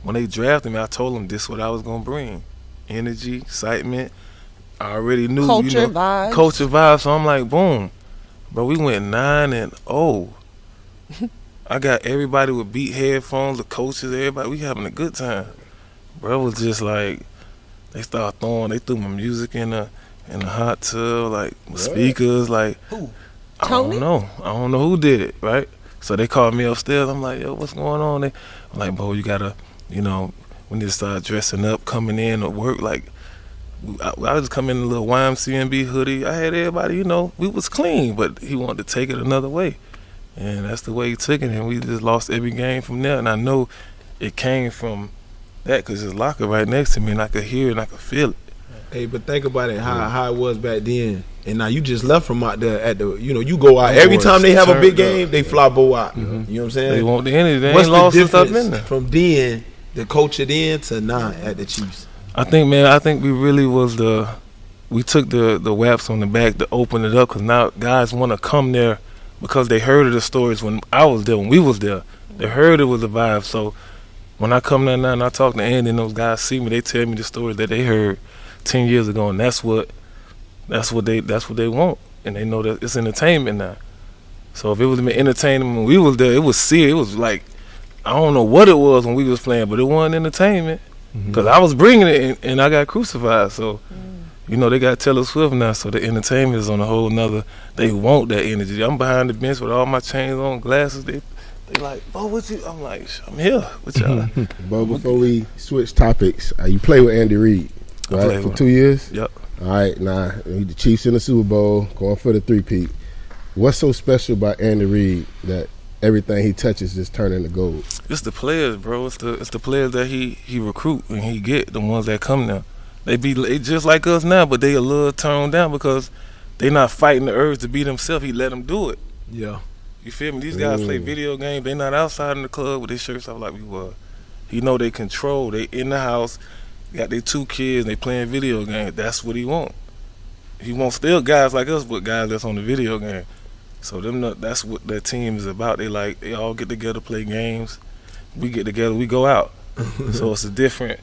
when they drafted me, I told them this is what I was gonna bring: energy, excitement. I already knew culture vibes. So I'm like, boom, bro. We went 9-0. I got everybody with beat headphones, the coaches, everybody. We having a good time. Bro was just like, they threw my music in the hot tub, like with speakers, like. Who? I don't know who did it, right? So they called me upstairs. I'm like, yo, what's going on? I'm like, bro, you gotta, we need to start dressing up, coming in to work. Like, I just come in a little YMCMB hoodie. I had everybody, we was clean, but he wanted to take it another way. And that's the way he took it, and we just lost every game from there. And I know it came from that because his locker right next to me, and I could hear it and I could feel it. Hey, but think about it, how it was back then. And now you just left from out there at the, you go out. Every time they have a big game, they fly Bowe out. You know what I'm saying? They want the energy. They What's ain't lost the since I've been difference there. from then, the culture then, to now at the Chiefs? I think we really was we took the WAPs on the back to open it up because now guys want to come there because they heard of the stories when I was there, when we was there. They heard it was a vibe. So when I come there now and I talk to Andy and those guys see me, they tell me the stories that they heard 10 years ago, and that's what they want, and they know that it's entertainment now. So if it was entertainment when we was there, it was serious. It was like, I don't know what it was when we was playing, but it wasn't entertainment because I was bringing it and I got crucified. So they got Taylor Swift now, so the entertainment is on a whole nother. They want that energy. I'm behind the bench with all my chains on, glasses. They like, oh, what's you? I'm like, I'm here with y'all. But before we switch topics, you play with Andy Reid, right, for 2 years? Yep. All right, now the Chiefs in the Super Bowl, going for the three-peat. What's so special about Andy Reid that everything he touches is turning to gold? It's the players, bro. It's the players that he recruit and he get, the ones that come now. They just like us now, but they a little toned down because they not fighting the urge to be themselves. He let them do it. Yeah. You feel me? These guys play video games. They not outside in the club with their shirts off like we were. He know they control. They in the house, got their 2 kids, they playing video games. That's what he want. He wants still guys like us, but guys that's on the video game. So that's what that team is about. They all get together, play games. We get together, we go out. So it's a different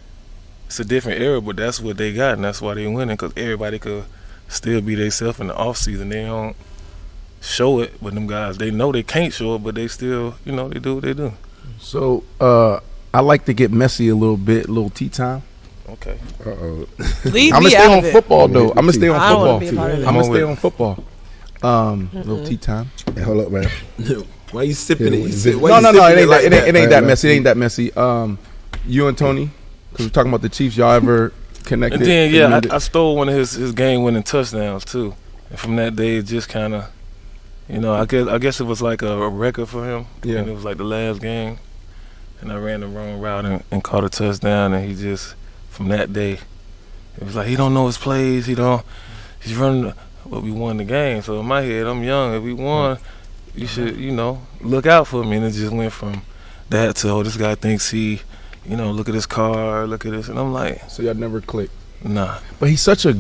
era, but that's what they got, and that's why they winning, because everybody could still be themselves in the off season. They don't show it, but them guys, they know they can't show it, but they still, they do what they do. So I like to get messy a little bit, a little tea time. Okay. Uh-oh. Leave I'm me gonna stay out on of it. football though. I'm gonna stay on I don't wanna football. be a part of I'm that. gonna stay on football. Little tea time. Hey, hold up, man. Why you sipping it? No, it ain't that messy. It ain't that messy. You and Tony, because we're talking about the Chiefs. Y'all ever connected? And then I stole one of his game-winning touchdowns too, and from that day it just kind of, I guess it was like a record for him. Yeah. And it was like the last game, and I ran the wrong route and caught a touchdown, and he just, from that day, it was like he don't know his plays. He's running. But we won the game, so in my head, I'm young. If we won, you should, look out for me. And it just went from that to, this guy thinks he, look at his car, look at this, and I'm like, so y'all never clicked. Nah. But he's such a,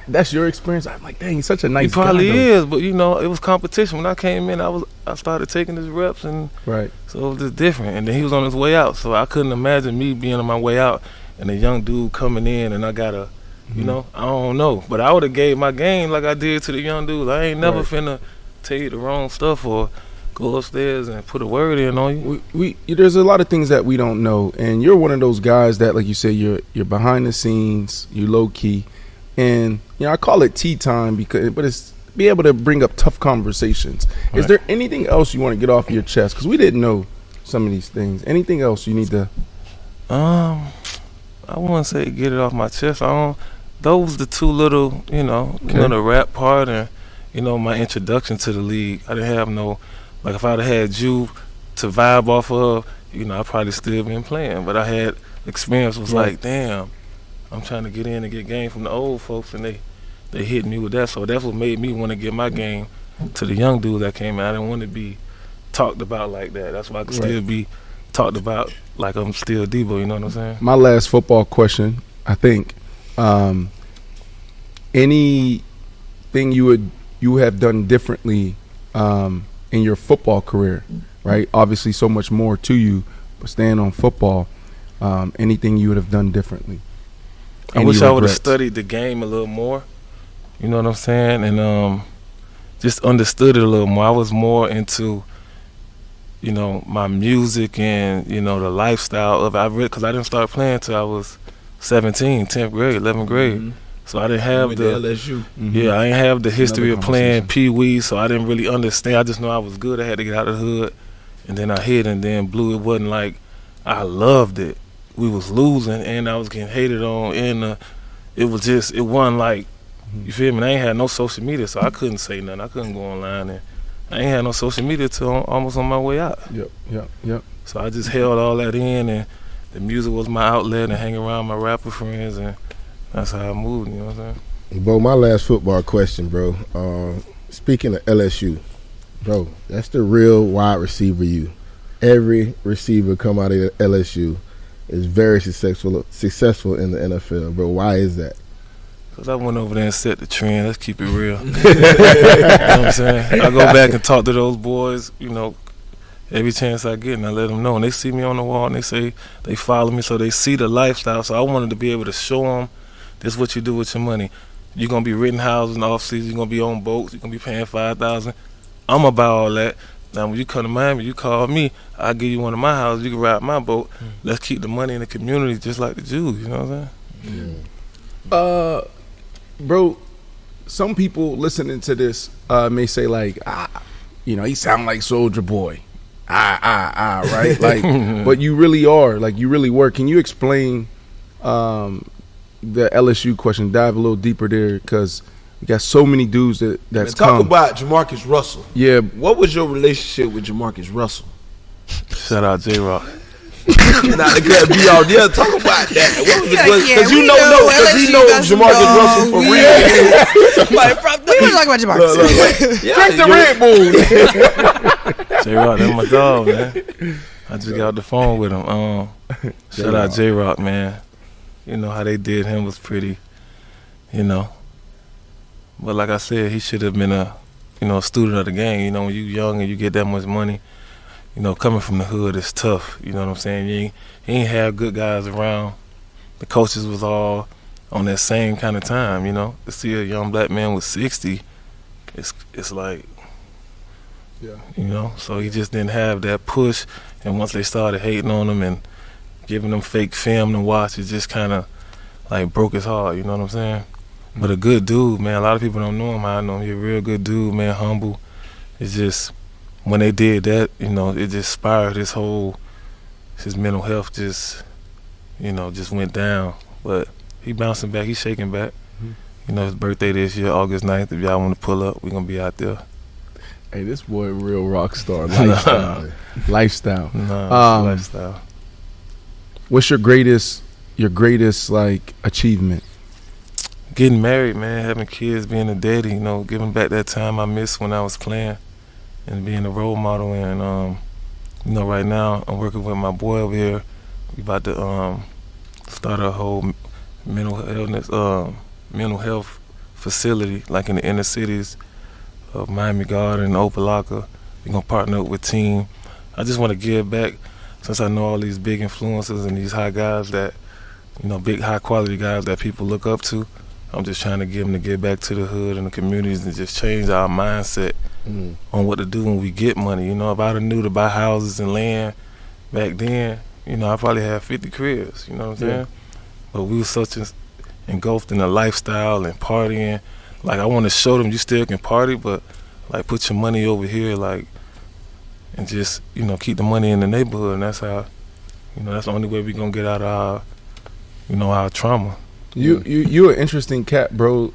that's your experience. I'm like, dang, he's such a nice guy. He probably guy, is, but it was competition. When I came in, I started taking his reps, and right. So it was just different. And then he was on his way out, so I couldn't imagine me being on my way out and a young dude coming in, and I gotta. I don't know, but I would have gave my game like I did to the young dudes. I ain't never finna tell you the wrong stuff or go upstairs and put a word in on you. There's a lot of things that we don't know, and you're one of those guys that, like you say, you're behind the scenes, you low key, and I call it tea time but it's be able to bring up tough conversations. Right. Is there anything else you want to get off your chest? Because we didn't know some of these things. Anything else you need to? I wouldn't say get it off my chest. Those the two little, the rap part and, my introduction to the league. I didn't have no, like if I'd have had you to vibe off of, I'd probably still been playing. But I had experience was like, damn, I'm trying to get in and get game from the old folks, and they hit me with that. So that's what made me want to get my game to the young dudes that came out. I didn't want to be talked about like that. That's why I could still be talked about like I'm still Debo, you know what I'm saying? My last football question, I think, anything you have done differently in your football career, right? Obviously so much more to you, but staying on football, anything you would have done differently? I wish I would have studied the game a little more, you know what I'm saying? And just understood it a little more. I was more into you know, my music and, you know, the lifestyle of it. Because I didn't start playing till I was 17, 10th grade, 11th grade. So I didn't have Went the to LSU. Yeah, I didn't have the history Another of playing Pee-wee, so I didn't really understand. I just know I was good. I had to get out of the hood, and then I hit and then blew. It wasn't like I loved it. We was losing, and I was getting hated on, and it wasn't like, you feel me? I ain't had no social media, so I couldn't say nothing. I couldn't go online, and I ain't had no social media till almost on my way out. Yep. So I just held all that in, and the music was my outlet, and hanging around my rapper friends, and that's how I moved, you know what I'm saying? Bo, my last football question, bro. Speaking of LSU, bro, that's the real wide receiver you. Every receiver come out of LSU is very successful in the NFL, bro. Why is that? Because I went over there and set the trend. Let's keep it real. You know what I'm saying? I go back and talk to those boys, you know, every chance I get, and I let them know. And they see me on the wall, and they say they follow me, so they see the lifestyle. So I wanted to be able to show them this is what you do with your money. You're going to be renting houses in the off-season. You're going to be on boats. You're going to be paying $5,000. I'm about all that. Now, when you come to Miami, you call me. I'll give you one of my houses. You can ride my boat. Let's keep the money in the community just like the Jews. You know what I'm saying? Bro, some people listening to this may say like, you know, he sound like Soulja Boy. Right? Like, but you really are. Like, you really were. Can you explain the LSU question? Dive a little deeper there, because we got so many dudes that's talk about Jamarcus Russell. Yeah. What was your relationship with Jamarcus Russell? Shout out J-Rock. Not to cut me off. Yeah, talk about that. Because you know, because he knows Jamarcus Russell for real. We want to talk about Jamarcus. Drink the Red Bull. J-Rock, that's my dog, man. I just got off the phone with him. Shout out J-Rock, man. You know, how they did him was pretty, you know. But like I said, he should have been a student of the game. You know, when you young and you get that much money, you know, coming from the hood is tough. You know what I'm saying? You ain't have good guys around. The coaches was all on that same kind of time, you know. To see a young black man with 60, it's like, yeah, you know. So he just didn't have that push. And once they started hating on him and giving them fake film to watch, it just kind of like broke his heart. You know what I'm saying? Mm-hmm. But a good dude, man. A lot of people don't know him. I know him. He's a real good dude, man. Humble. It's just, when they did that, you know, it just spiraled his mental health just went down. But he bouncing back. He's shaking back. Mm-hmm. You know, his birthday this year, August 9th. If y'all want to pull up, we're going to be out there. Hey, this boy real rock star. Lifestyle. Lifestyle. Lifestyle. What's your greatest like achievement? Getting married, man. Having kids, being a daddy. You know, giving back that time I missed when I was playing, and being a role model. And you know, right now I'm working with my boy over here. We about to start a whole mental health facility, like in the inner cities of Miami Garden and Opelika. We're gonna partner up with Team. I just want to give back, since I know all these big influencers and these high guys that, you know, big high quality guys that people look up to. I'm just trying to get them to get back to the hood and the communities and just change our mindset on what to do when we get money. You know, if I'd have knew to buy houses and land back then, you know, I probably had 50 cribs, you know what I'm saying? But we were such engulfed in the lifestyle and partying. Like, I want to show them you still can party, but like put your money over here, like, and just, you know, keep the money in the neighborhood. And that's how, you know, that's the only way we're going to get out of our, you know, our trauma. You're an interesting cat, bro.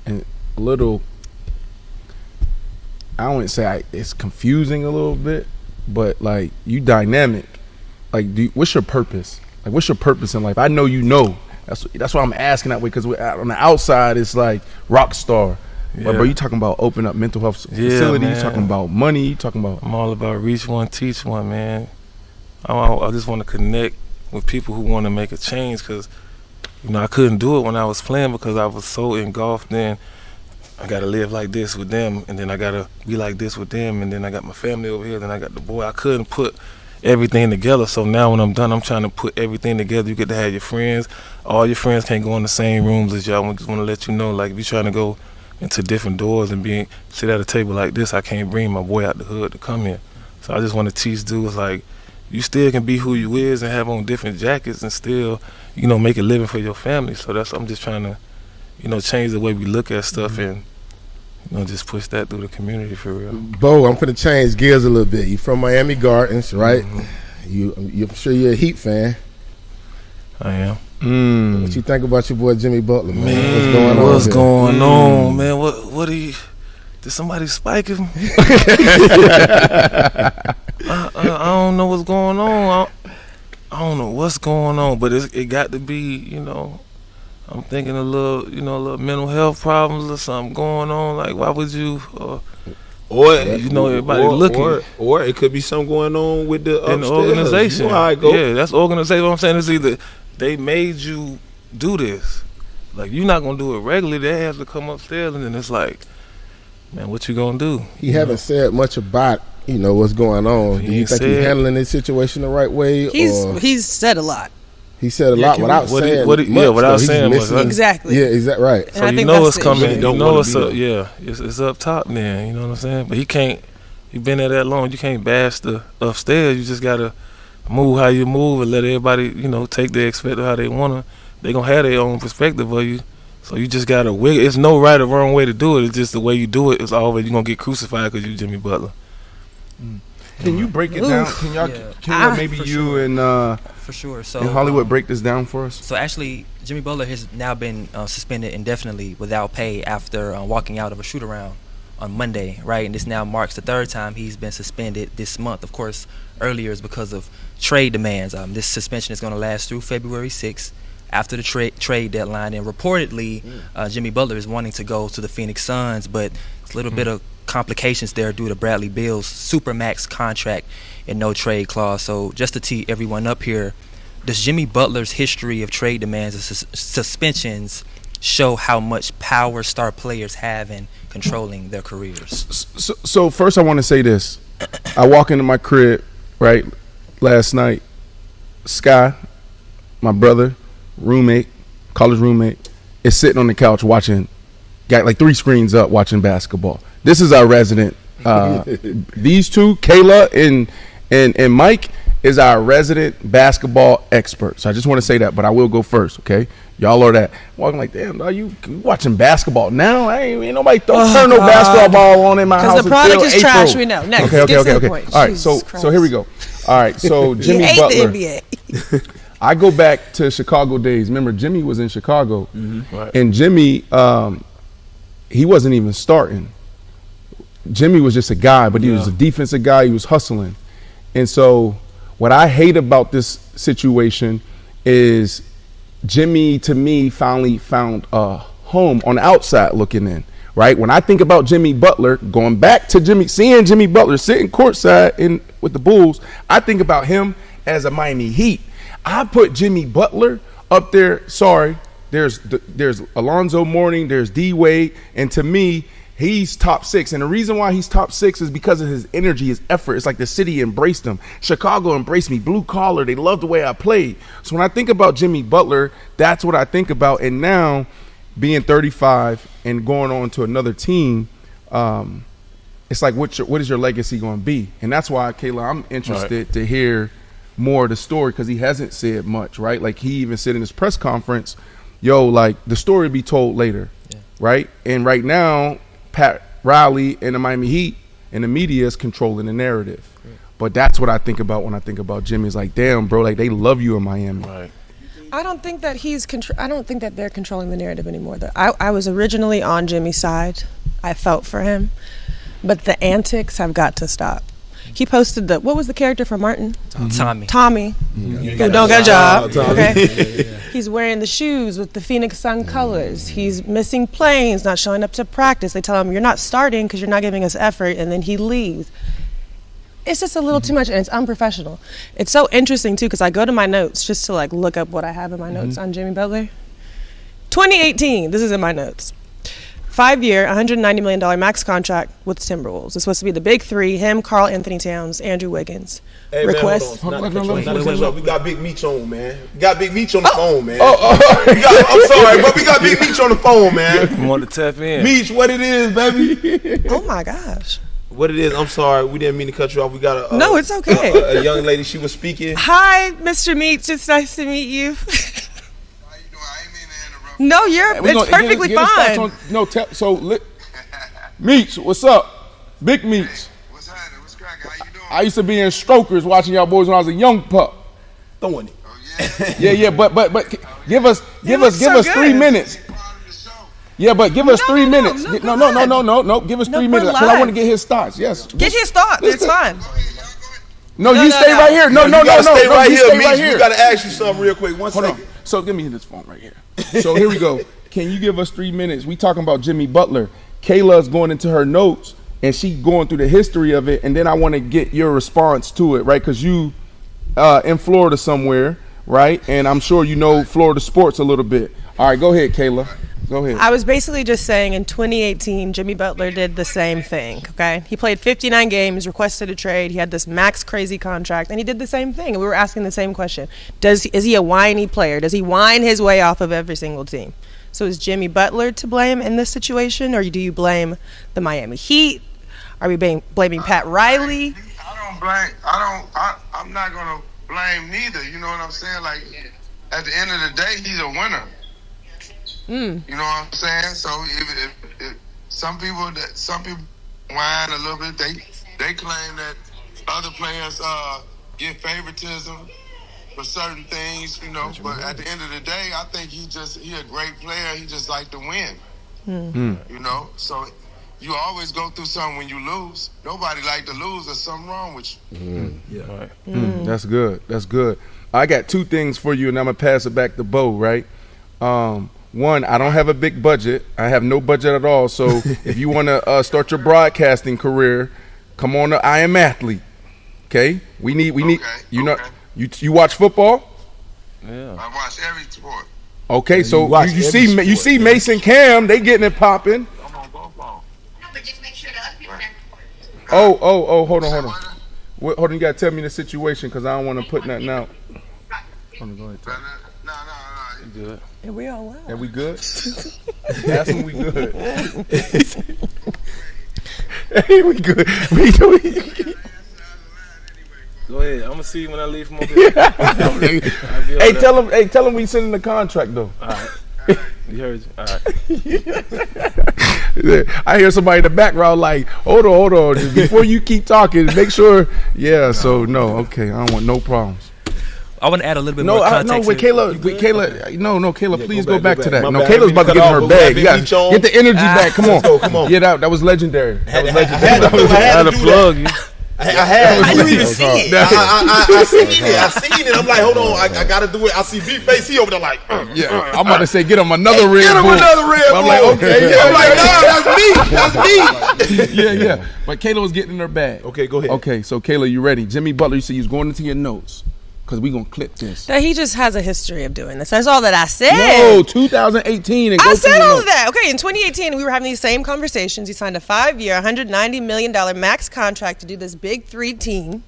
And a little, I wouldn't say it's confusing a little bit, but like, you dynamic. Like, what's your purpose? Like, what's your purpose in life? I know you know. That's why I'm asking that way, because on the outside it's like rock star. Yeah. But bro, you talking about open up mental health facility, you talking about money, you talking about. I'm all about reach one, teach one, man. I just want to connect with people who want to make a change, because, you know, I couldn't do it when I was playing because I was so engulfed in, I got to live like this with them, and then I got to be like this with them, and then I got my family over here, then I got the boy. I couldn't put everything together, so now when I'm done, I'm trying to put everything together. You get to have your friends. All your friends can't go in the same rooms as y'all. I just want to let you know, like, if you're trying to go into different doors and sit at a table like this, I can't bring my boy out the hood to come here. So I just want to teach dudes like you still can be who you is and have on different jackets and still, make a living for your family. So I'm just trying to, change the way we look at stuff and, just push that through the community for real. Bo, I'm finna change gears a little bit. You from Miami Gardens, right? I'm sure you're a Heat fan. I am. What you think about your boy Jimmy Butler, man? What's going on, man? What are you? Did somebody spike him? I don't know what's going on. I don't know what's going on, but it got to be, I'm thinking a little mental health problems or something going on. Like, why would you? Everybody looking. Or it could be something going on with the organization. How it go. Yeah, that's organization. What I'm saying is either they made you do this, like you're not gonna do it regularly. They have to come upstairs, and then it's like, man, what you gonna do? He haven't said much about what's going on. Do you think he's handling this situation the right way? He's said a lot. He said a lot without saying much. Without saying much. Exactly. Yeah, exactly right. So you know it's coming. You know it's up. Yeah, it's up top. Then you know what I'm saying. But he can't. He been there that long. You can't bash the upstairs. You just gotta move how you move and let everybody take their expected how they wanna. They gonna have their own perspective of you. So you just gotta wiggle. It's no right or wrong way to do it. It's just the way you do it. It's always you're gonna get crucified because you Jimmy Butler. Can you break it down? Can y'all maybe you and for sure. So in Hollywood break this down for us? So actually, Jimmy Butler has now been suspended indefinitely without pay after walking out of a shoot around on Monday, right? And this now marks the third time he's been suspended this month. Of course, earlier is because of trade demands. This suspension is going to last through February 6th after the trade deadline. And reportedly, Jimmy Butler is wanting to go to the Phoenix Suns, but it's a little bit of complications there due to Bradley Beal's supermax contract and no trade clause. So just to tee everyone up here, does Jimmy Butler's history of trade demands and suspensions show how much power star players have in controlling their careers? So first I want to say this. I walk into my crib, right, last night. Sky, my brother, college roommate, is sitting on the couch watching, got like 3 screens up watching basketball. This is our resident. These two, Kayla and Mike, is our resident basketball expert. So I just want to say that, but I will go first, okay? Y'all are that. Walking like, damn, are you watching basketball now? Ain't nobody turn no basketball ball on in my house. Because the product is April. Trash, we know. Next, Okay. All right, so here we go. All right, so Jimmy Butler. The NBA. I go back to Chicago days. Remember, Jimmy was in Chicago, Right. and Jimmy, he wasn't even starting. Jimmy was just a guy, but he was a defensive guy. He was hustling. And so what I hate about this situation is Jimmy, to me, finally found a home on the outside looking in, right? When I think about Jimmy Butler, going back to seeing Jimmy Butler sitting courtside with the Bulls, I think about him as a Miami Heat. I put Jimmy Butler up there. Sorry, there's Alonzo Mourning, there's D-Wade, and to me, he's top 6. And the reason why he's top 6 is because of his energy, his effort. It's like the city embraced him. Chicago embraced me. Blue collar. They love the way I played. So when I think about Jimmy Butler, that's what I think about. And now, being 35 and going on to another team, it's like, what is your legacy going to be? And that's why, Kayla, I'm interested to hear more of the story, because he hasn't said much, right? Like, he even said in his press conference, like, the story will be told later, right? And right now, Pat Riley and the Miami Heat and the media is controlling the narrative. But that's what I think about when I think about Jimmy. It's like, damn, bro, like, they love you in Miami. Right. I don't think that I don't think that they're controlling the narrative anymore. I was originally on Jimmy's side. I felt for him, but the antics have got to stop. He posted what was the character from Martin? Tommy. Who don't got a job. Okay. He's wearing the shoes with the Phoenix Sun colors. He's missing planes, not showing up to practice. They tell him, you're not starting because you're not giving us effort, and then he leaves. It's just a little too much, and it's unprofessional. It's so interesting, too, because I go to my notes just to, like, look up what I have in my notes on Jimmy Butler. 2018, this is in my notes. 5-year, $190 million max contract with Timberwolves. It's supposed to be the big 3, him, Karl Anthony Towns, Andrew Wiggins. Hey, Request. man, hold on. We got Big Meech on, man. We got Big Meech on the phone, man. I'm sorry, but we got Big Meech on the phone, man. You want to tap in? Meech, what it is, baby? Oh, my gosh. what it is, I'm sorry. We didn't mean to cut you off. We got a No, it's okay. A young lady. She was speaking. Hi, Mr. Meats. It's nice to meet you. No, it's perfectly fine. Meats, what's up? Big Meats. What's happening? What's cracking? How you doing? I used to be in Strokers watching y'all boys when I was a young pup. Throwing it. Yeah, but give us 3 minutes. Yeah, but give us 3 minutes. No. Give us 3 minutes because I want to get his thoughts. Yes. Get his thoughts. It's fine. No, you stay right here. No. Stay right You here, stay Meech. right here. We got to ask you something real quick. Hold on. So give me this phone right here. So here we go. Can you give us 3 minutes? We talking about Jimmy Butler. Kayla's going into her notes and she going through the history of it, and then I want to get your response to it, right? Because you in Florida somewhere, right? And I'm sure you know Florida sports a little bit. All right, go ahead, Kayla. Go ahead. I was basically just saying in 2018, Jimmy Butler did the same thing, okay? He played 59 games, requested a trade. He had this max crazy contract, and he did the same thing. And we were asking the same question. Is he a whiny player? Does he whine his way off of every single team? So is Jimmy Butler to blame in this situation, or do you blame the Miami Heat? Are we blaming Pat Riley? I'm not going to blame neither. You know what I'm saying? Like, at the end of the day, he's a winner. You know what I'm saying? So if some people whine a little bit, they claim that other players get favoritism for certain things, you know. But at the end of the day, I think he a great player. He just like to win. You know, so you always go through something when you lose. Nobody like to lose. There's something wrong with you. Yeah. That's good. I got 2 things for you, and I'm gonna pass it back to Bo. Right. One, I don't have a big budget. I have no budget at all. So if you want to start your broadcasting career, come on to I Am Athlete. Okay? We need. You know, you watch football? Yeah. I watch every sport. Okay, yeah, so you see Mason Cam, they getting it popping. Oh, hold on. Hold on, you gotta tell me the situation because I don't want to put nothing out. Hold on, go ahead. You good? And we all well. And we good? That's when we good. Hey, we good. Go ahead. I'm gonna see you when I leave from over here. Hey, tell him we sending the contract though. All right. You heard? All right. I hear somebody in the background like, hold on. Before you keep talking, make sure. Yeah. So no. Okay. I don't want no problems. I want to add a little bit more context. Kayla, Kayla, please go back to that. No, Kayla's about to get in her bag. You got get the energy back. Come on. Yeah, that was legendary. I had to plug you. How you even see it? I seen it. I'm like, hold on, I gotta do it. I see Big Face. He over there like, yeah. I'm about to say, get him another Red Bull. Get him another Red Bull. I'm like, okay. I'm like, no, that's me. Yeah. But Kayla was getting in her bag. Okay, go ahead. Okay, so Kayla, you ready? Jimmy Butler, you see, he's going into your notes. Because we're going to clip this. That he just has a history of doing this. That's all that I said. No, 2018. I said all of that. Okay, in 2018, we were having these same conversations. He signed a 5-year, $190 million max contract to do this big 3 team.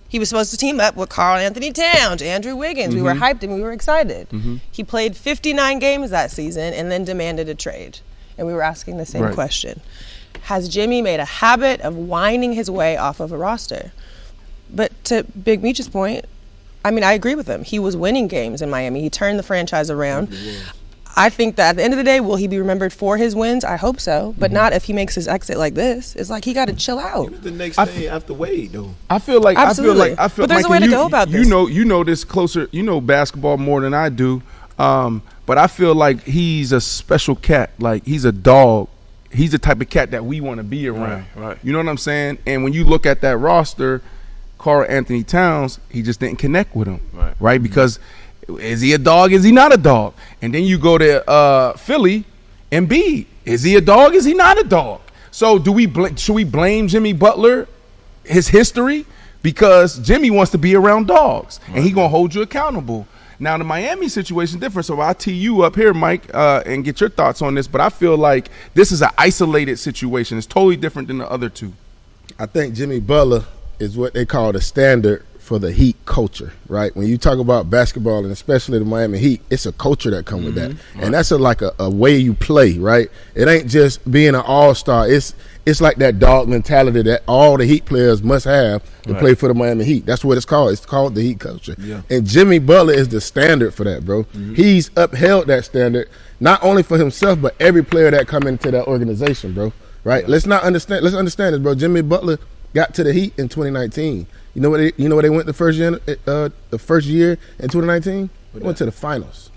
He was supposed to team up with Karl Anthony Towns, Andrew Wiggins. We were hyped and we were excited. He played 59 games that season and then demanded a trade. And we were asking the same question. Has Jimmy made a habit of whining his way off of a roster? But to Big Meech's point, I mean, I agree with him. He was winning games in Miami. He turned the franchise around. I think that at the end of the day, will he be remembered for his wins? I hope so, but not if he makes his exit like this. It's like he got to chill out. The next thing after Wade, though. I feel like Absolutely. But there's a way to go about this. You know this closer. You know basketball more than I do. But I feel like he's a special cat. Like he's a dog. He's the type of cat that we want to be around. Right. You know what I'm saying? And when you look at that roster, Karl Anthony Towns, he just didn't connect with him, right? Because is he a dog? Is he not a dog? And then you go to Philly, Embiid. Is he a dog? Is he not a dog? So should we blame Jimmy Butler, his history? Because Jimmy wants to be around dogs, and he gonna hold you accountable. Now the Miami situation is different, so I'll tee you up here, Mike, and get your thoughts on this. But I feel like this is an isolated situation. It's totally different than the other 2. I think Jimmy Butler is what they call the standard for the Heat culture, right? When you talk about basketball and especially the Miami Heat, it's a culture that comes with that. And that's like a way you play, right? It ain't just being an all-star. It's it's like that dog mentality that all the Heat players must have to play for the Miami Heat. That's what it's called. It's called the Heat culture. Yeah. And Jimmy Butler is the standard for that, bro. He's upheld that standard not only for himself but every player that come into that organization, bro. Right? Let's understand this, bro. Jimmy Butler got to the Heat in 2019. You know where they went the first year in 2019? They went to the finals.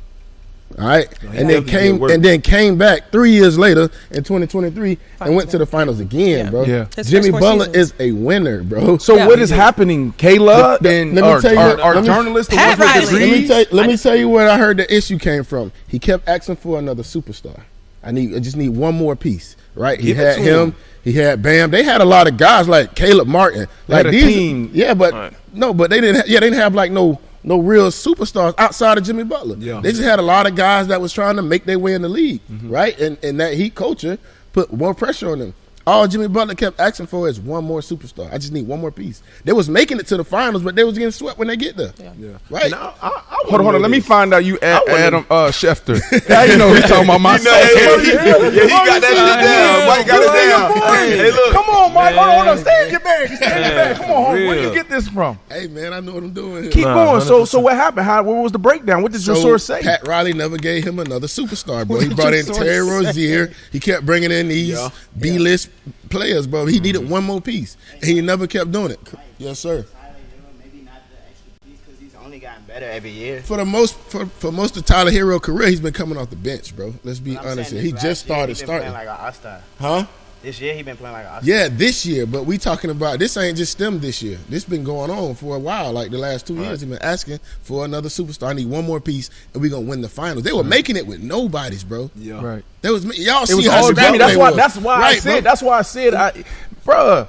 All right, and then came back 3 years later in 2023 and went to the finals again, bro. Yeah. Jimmy Butler is a winner, bro. So what is happening, Kayla? And our journalists, the ones with degrees? Let me tell you where I heard the issue came from. He kept asking for another superstar. I just need one more piece, right? He had him. He had Bam. They had a lot of guys like Caleb Martin, like these team. Yeah, but but they didn't. They didn't have like no real superstars outside of Jimmy Butler. Yeah. They just had a lot of guys that was trying to make their way in the league, right? And that Heat culture put more pressure on them. All Jimmy Butler kept asking for is one more superstar. I just need one more piece. They was making it to the finals, but they was getting swept when they get there. Yeah. Right? Hold on. Let me find out you Adam Schefter. How you know he's talking about my son? He got that shit down. Mike got it down. Hey, look. Come on, Mike. Hold on. Stay in your bag. Come on, where you get this from? Hey, man, I know what I'm doing here. Keep going. So what happened? What was the breakdown? What did your source say? Pat Riley never gave him another superstar, bro. He brought in Terry Rozier. He kept bringing in these B-list players, bro. He needed one more piece, and he never kept doing it. Yes, sir. Maybe not the extra piece because he's only gotten better every year. For most of Tyler Herro's career, he's been coming off the bench, bro. Let's be honest here. He just started starting. Like an all-star. Huh? This year he been playing like an all-star. Yeah, this year, but we talking about this ain't just them this year. This been going on for a while. Like the last 2 years, he been asking for another superstar. I need one more piece, and we gonna win the finals. They were making it with nobodies, bro. Yeah, right. That was y'all it see was how all Jimmy. That's why right, I said, bruh.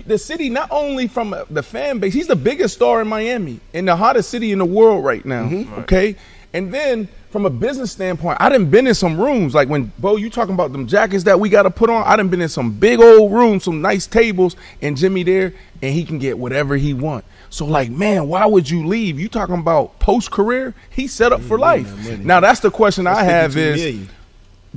The city, not only from the fan base, he's the biggest star in Miami and the hottest city in the world right now. Okay, and then from a business standpoint, I done been in some rooms like when Bo, you talking about them jackets that we got to put on. I done been in some big old rooms, some nice tables, and Jimmy there, and he can get whatever he want. So like, man, why would you leave? You talking about post career? He's set up for life. Now that's the question I have is,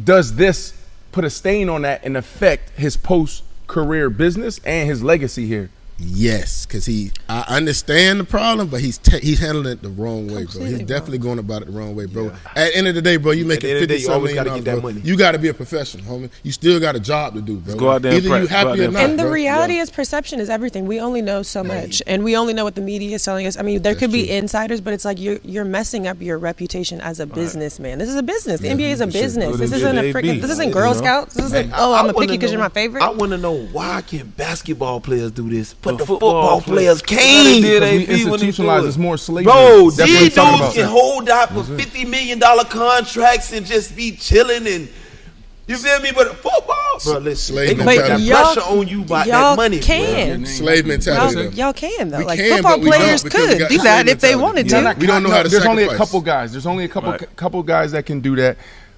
does this put a stain on that and affect his post career business and his legacy here? Yes, because I understand the problem, but he's handling it the wrong way, bro. He's definitely going about it the wrong way, bro. Yeah. At the end of the day, bro, you make it $50 million, bro. You got to be a professional, homie. You still got a job to do, bro. Go out there Either you happy or not, and the reality is perception is everything. We only know so much, and we only know what the media is telling us. I mean, there could be insiders, but it's like you're messing up your reputation as a businessman. This is a business. The NBA is a business. This isn't a freaking. This isn't Girl Scouts. This isn't. I'm a picky because you're my favorite. I want to know why can basketball players do this, but the football players can't. We institutionalize it's more slavery. Bro, these dudes can hold out for $50 million contracts and just be chilling and you feel me? But football, bro, listen, they gonna put that pressure on you by that money. Can. Slave mentality. Y'all can though. Like football players could do that if they wanted to. We don't know how to. There's only a couple guys. There's only a couple guys that can do that.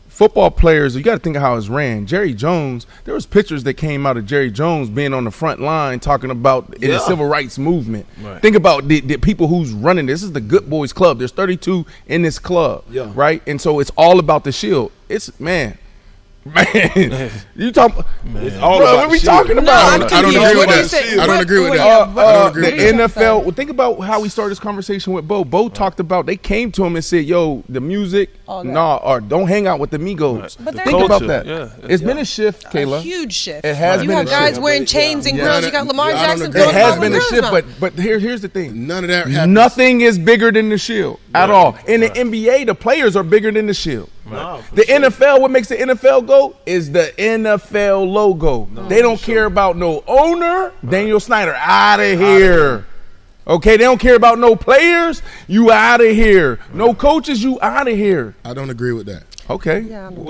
Football players, you got to think of how it's ran. Jerry Jones, there was pictures that came out of Jerry Jones being on the front line talking about the civil rights movement. Right. Think about the people who's running this. This is the Good Boys Club. There's 32 in this club, right? And so it's all about the shield. It's, man, you talk. It's all about what we talking about? I don't agree with that. I don't agree with that. The NFL. Well, think about how we started this conversation with Bo. Bo talked about they came to him and said, "Yo, the music, or don't hang out with the Migos." But think about that. It's been a shift, Kayla. A huge shift. It has been. You have guys wearing chains and grills. You got Lamar Jackson. It has been a shift, but here's the thing. None of that happens. Nothing is bigger than the shield at all. In the NBA, the players are bigger than the shield. The NFL, what makes the NFL go is the NFL logo. They don't care about no owner. Daniel Snyder, out of here. Okay, they don't care about no players. You out of here. No coaches, you out of here. I don't agree with that. Okay,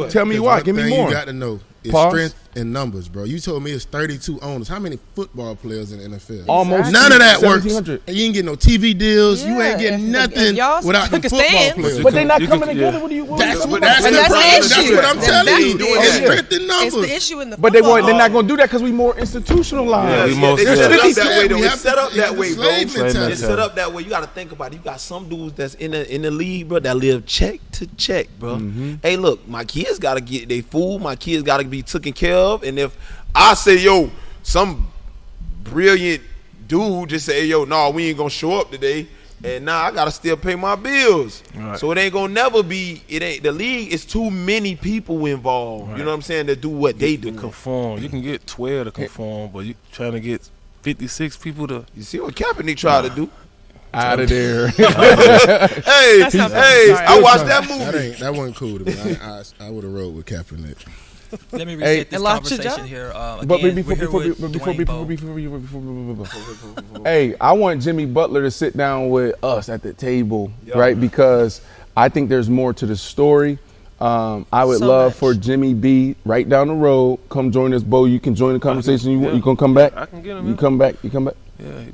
tell me why. Give me more. You got to know is strength in numbers, bro. You told me it's 32 owners. How many football players in the NFL? Almost none of that works. And you ain't getting no TV deals. You ain't getting nothing without the football players. But they're not coming together. What do you? That's the problem. That's what I'm telling you. It's strength in numbers. It's the issue in the but they're not going to do that because we more institutionalized. It's set up that way, though. It's set up that way, bro. It's set up that way. You got to think about it. You got some dudes that's in the league, bro, that live check to check, bro. Hey, look, my kids got to get their food. My kids got to be taken care of. And if I say, yo, some brilliant dude just say, yo, no, we ain't gonna show up today, and now I gotta still pay my bills. Right. So it ain't gonna never be. It ain't the league. It's too many people involved. Right. You know what I'm saying? To do what they do. To conform, you can get 12 to conform, but you trying to get 56 people to. You see what Kaepernick tried to do? Out of there. Hey, I watched that movie. That wasn't cool to me. I would have rode with Kaepernick. Let me reset this conversation here. But Again, hey, I want Jimmy Butler to sit down with us at the table, right? Because I think there's more to the story. I would love for Jimmy B right down the road. Come join us, Bo. You can join the conversation. You gonna come back? I can get him. You come back. You come back.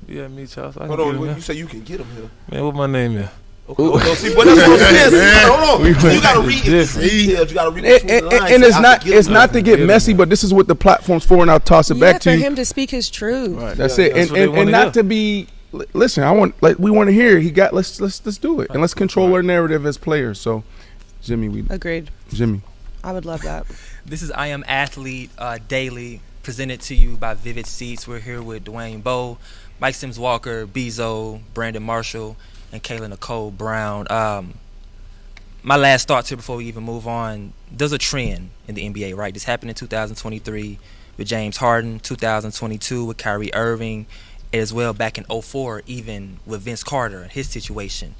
Yeah, me, Charles. Hold on, you say you can get him here. Man, what my name is? Okay, see, but that's what I'm saying. Hold on, you gotta read it. You gotta read it. And it's not to get messy, but this is what the platform's for, and I'll toss it back to you. For him to speak his truth. Right. That's it, and not to be. Listen, we want to hear. Let's do it, and let's control our narrative as players. So, Jimmy, agreed. Jimmy, I would love that. This is I Am Athlete Daily, presented to you by Vivid Seats. We're here with Dwayne Bowe, Mike Sims Walker, Bezo, Brandon Marshall, and Kayla Nicole Brown. My last thoughts here before we even move on. There's a trend in the NBA, right? This happened in 2023 with James Harden, 2022 with Kyrie Irving, as well back in 2004 even with Vince Carter and his situation.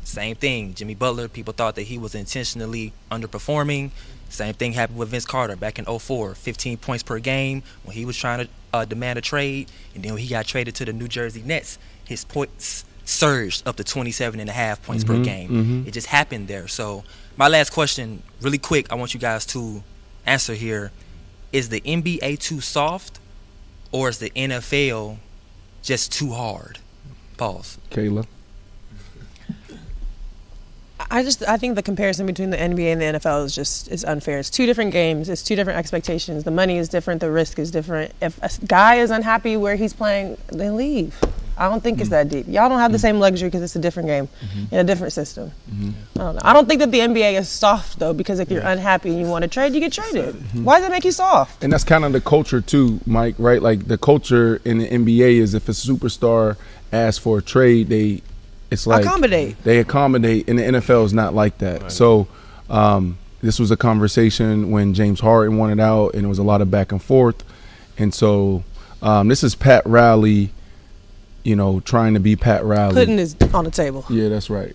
Same thing. Jimmy Butler, people thought that he was intentionally underperforming. Same thing happened with Vince Carter back in 2004, 15 points per game when he was trying to demand a trade. And then when he got traded to the New Jersey Nets, his points surged up to 27.5 points per game. It just happened there. So my last question, really quick, I want you guys to answer here. Is the NBA too soft, or is the NFL just too hard? Pause. Kayla. I think the comparison between the NBA and the NFL is unfair. It's two different games. It's two different expectations. The money is different. The risk is different. If a guy is unhappy where he's playing, then leave. I don't think it's that deep. Y'all don't have the same luxury because it's a different game in a different system. I don't know. I don't think that the NBA is soft, though, because if you're unhappy and you want to trade, you get traded. Why does that make you soft? And that's kind of the culture too, Mike, right? Like the culture in the NBA is if a superstar asks for a trade, it's like they accommodate, and the NFL is not like that. Right. So this was a conversation when James Harden wanted out, and it was a lot of back and forth. And so this is Pat Riley, trying to be Pat Riley, putting this on the table. Yeah, that's right,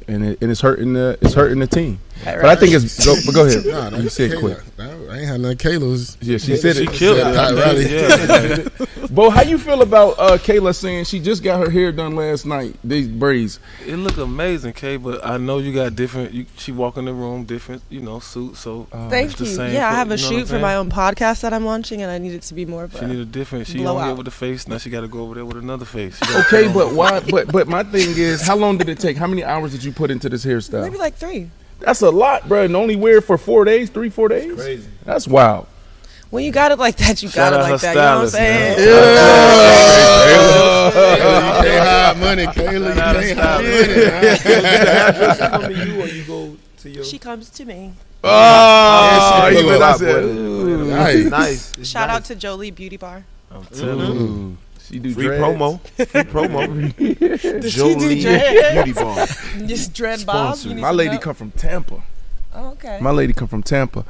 and it's hurting the team. But I think it's. But go ahead. Nah, you said quick. I ain't had none Kayla's. Yeah, she said it. She killed it. Pat Riley. Bo, how you feel about Kayla saying she just got her hair done last night? These braids. It look amazing, Kay, but I know you got different. She walk in the room different, suits. So thank you. Yeah, I have a shoot for my own podcast that I'm launching, and I need it to be more of a. She need a different. She on here with the face. Now she got to go over there with another face. Okay, but why? But my thing is, how long did it take? How many hours did you put into this hairstyle? Maybe like 3. That's a lot, bro. And only wear it for 4 days, 3-4 days. Crazy. That's wild. When you got it like that, you got it like that. You know what I'm saying? You can't hide money, Kayla. You can't hide money. You or you go to your. She comes to me. Nice. Shout out to Jolie Beauty Bar. I'm telling you. She do free dreads. promo. Jolie Beauty Bar. Just dread bob. My lady come from Tampa. Oh, okay. My lady come from Tampa.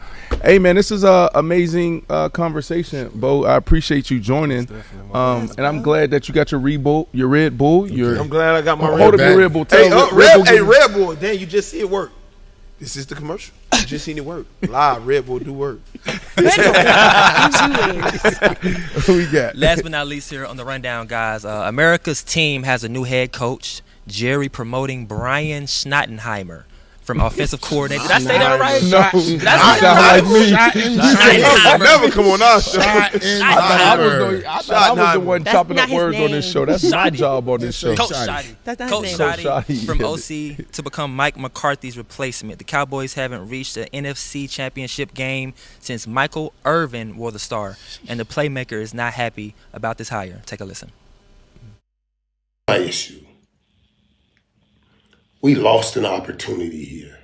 Hey man, this is a amazing conversation, Bo. I appreciate you joining. And I'm glad that you got your Red Bull. I'm glad I got my Hold up your Red Bull. Red Bull. Damn, you just see it work. This is the commercial. You just seen it work. Live, Red Bull do work. Who we got? Last but not least here on the rundown, guys, America's team has a new head coach, Jerry promoting Brian Schottenheimer from offensive coordinator. Did I say that right? No. Did I say that right? Schottenheimer. Never come on our show. I thought I was the one chopping up words on this show. That's my job on this show. Coach Shotty. That's not Coach his name. Shotty from OC to become Mike McCarthy's replacement. The Cowboys haven't reached the NFC Championship game since Michael Irvin wore the star, and the playmaker is not happy about this hire. Take a listen. My issue. We lost an opportunity here.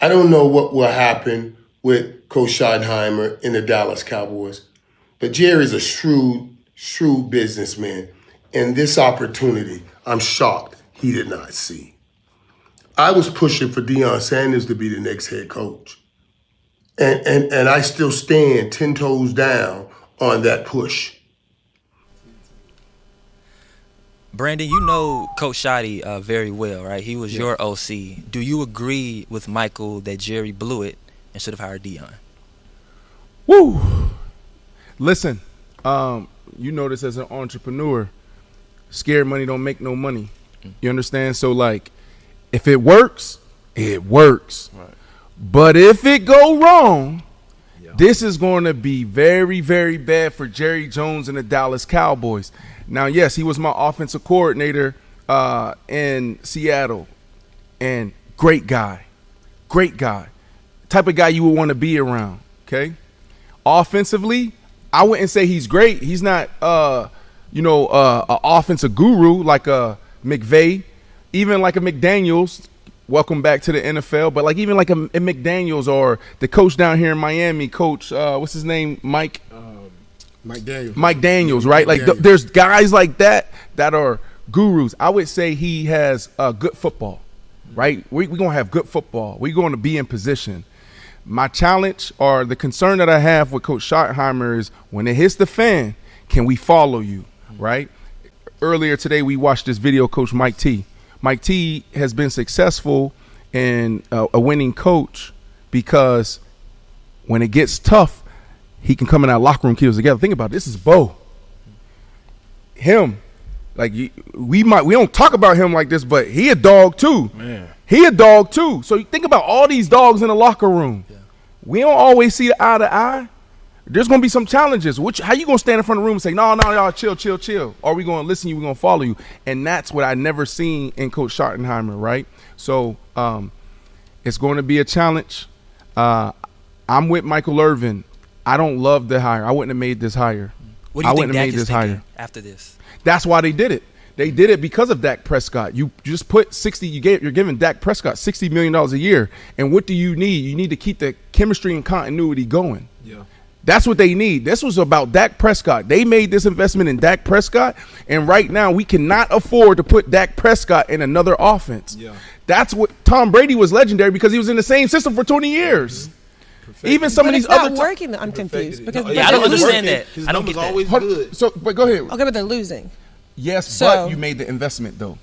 I don't know what will happen with Coach Schottenheimer in the Dallas Cowboys. But Jerry's a shrewd businessman. And this opportunity, I'm shocked he did not see. I was pushing for Deion Sanders to be the next head coach. And I still stand 10 toes down on that push. Brandon, you know Coach Shoddy very well, right? He was your OC. Do you agree with Michael that Jerry blew it and should have hired Deion? Woo! Listen, you know this as an entrepreneur. Scared money don't make no money. You understand? So, like, if it works, it works. Right. But if it go wrong, this is going to be very, very bad for Jerry Jones and the Dallas Cowboys. Now, yes, he was my offensive coordinator in Seattle, and great guy. Type of guy you would want to be around, okay? Offensively, I wouldn't say he's great. He's not, an offensive guru like a McVay, even like a McDaniels. Welcome back to the NFL. But like even like a McDaniels or the coach down here in Miami, Coach, what's his name, Mike? Mike Daniels. Mike Daniels, right? Like there's guys like that are gurus. I would say he has good football, right? We're going to have good football. We're going to be in position. My challenge or the concern that I have with Coach Schottenheimer is when it hits the fan, can we follow you, right? Earlier today, we watched this video, Coach Mike T. Mike T has been successful and a winning coach because when it gets tough, he can come in that locker room, keep us together. Think about it. This is Bowe. Him, like we don't talk about him like this, but he a dog too. Man. He a dog too. So you think about all these dogs in the locker room. Yeah. We don't always see eye to eye. There's going to be some challenges. How you going to stand in front of the room and say, no, y'all, chill. Or we going to listen to you, we're going to follow you. And that's what I never seen in Coach Schottenheimer, right? So it's going to be a challenge. I'm with Michael Irvin. I don't love the hire. I wouldn't have made this hire. What do you think Dak is thinking after this? That's why they did it. They did it because of Dak Prescott. You just put you're giving Dak Prescott $60 million a year. And what do you need? You need to keep the chemistry and continuity going. Yeah. That's what they need. This was about Dak Prescott. They made this investment in Dak Prescott, and right now we cannot afford to put Dak Prescott in another offense. Yeah. That's what Tom Brady was legendary because he was in the same system for 20 years. Mm-hmm. Even some of these other working. I'm confused because I don't understand that. I don't get that. Always good. So, but go ahead. Okay, but they're losing. Yes, but you made the investment though.